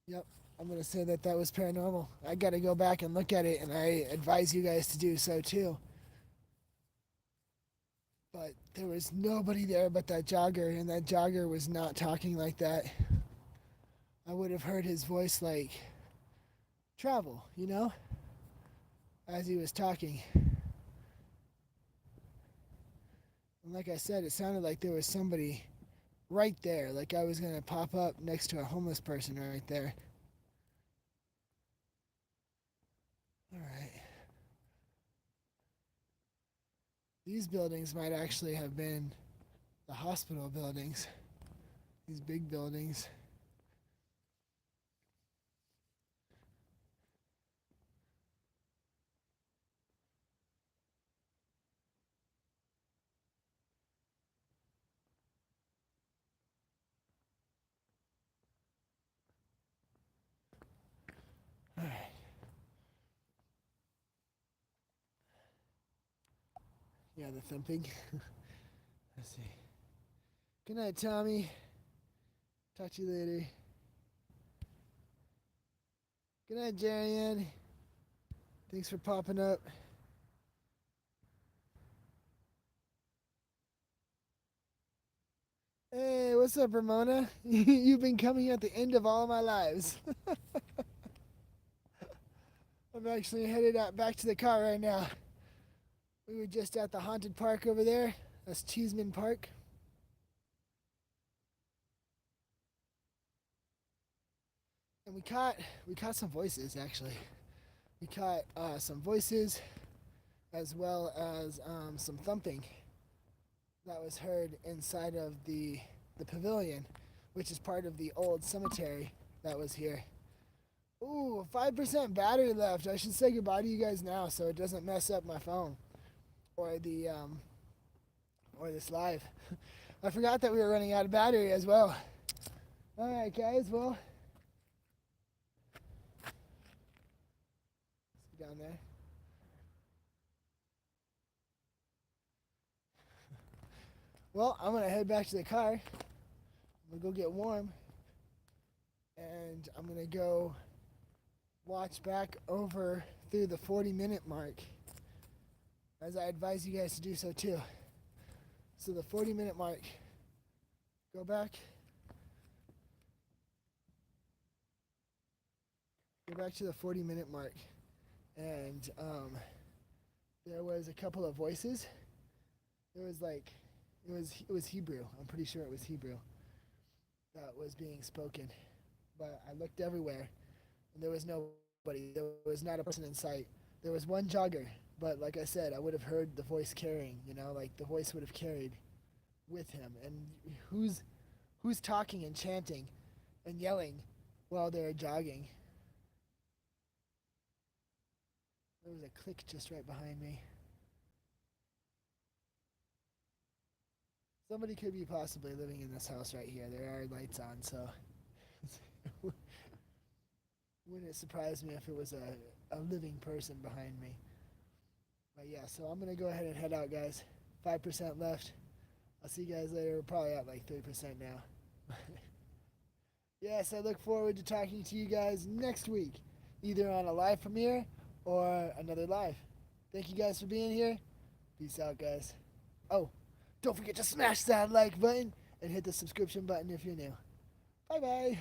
Yep, I'm gonna say that was paranormal. I gotta go back and look at it, and I advise you guys to do so too. But there was nobody there but that jogger, and that jogger was not talking like that. I would have heard his voice like travel, you know, as he was talking. And like I said, it sounded like there was somebody right there, like I was gonna pop up next to a homeless person right there. All right. These buildings might actually have been the hospital buildings. These big buildings. All right. Yeah, the thumping. Let's see. Good night, Tommy. Talk to you later. Good night, Jarian. Thanks for popping up. Hey, what's up, Ramona? You've been coming at the end of all of my lives. I'm actually headed out back to the car right now. We were just at the haunted park over there. That's Cheesman Park. And we caught some voices actually. We caught some voices as well as some thumping that was heard inside of the pavilion, which is part of the old cemetery that was here. Ooh, 5% battery left. I should say goodbye to you guys now so it doesn't mess up my phone or the or this live. I forgot that we were running out of battery as well. Alright guys, well, down there. Well, I'm gonna head back to the car. I'm gonna go get warm, and I'm gonna go watch back over through the 40-minute mark, as I advise you guys to do so too. So the 40-minute mark, go back to the 40-minute mark, and there was a couple of voices. There was like, it was Hebrew. I'm pretty sure it was Hebrew that was being spoken. But I looked everywhere, and there was nobody. There was not a person in sight. There was one jogger, but like I said, I would have heard the voice carrying. You know, like the voice would have carried with him. And who's talking and chanting and yelling while they're jogging? There was a click just right behind me. Somebody could be possibly living in this house right here. There are lights on, so wouldn't it surprise me if it was a living person behind me. But yeah, so I'm going to go ahead and head out, guys. 5% left. I'll see you guys later. We're probably at like 3% now. Yes, I look forward to talking to you guys next week, either on a live premiere or another live. Thank you guys for being here. Peace out, guys. Oh, don't forget to smash that like button and hit the subscription button if you're new. Bye-bye.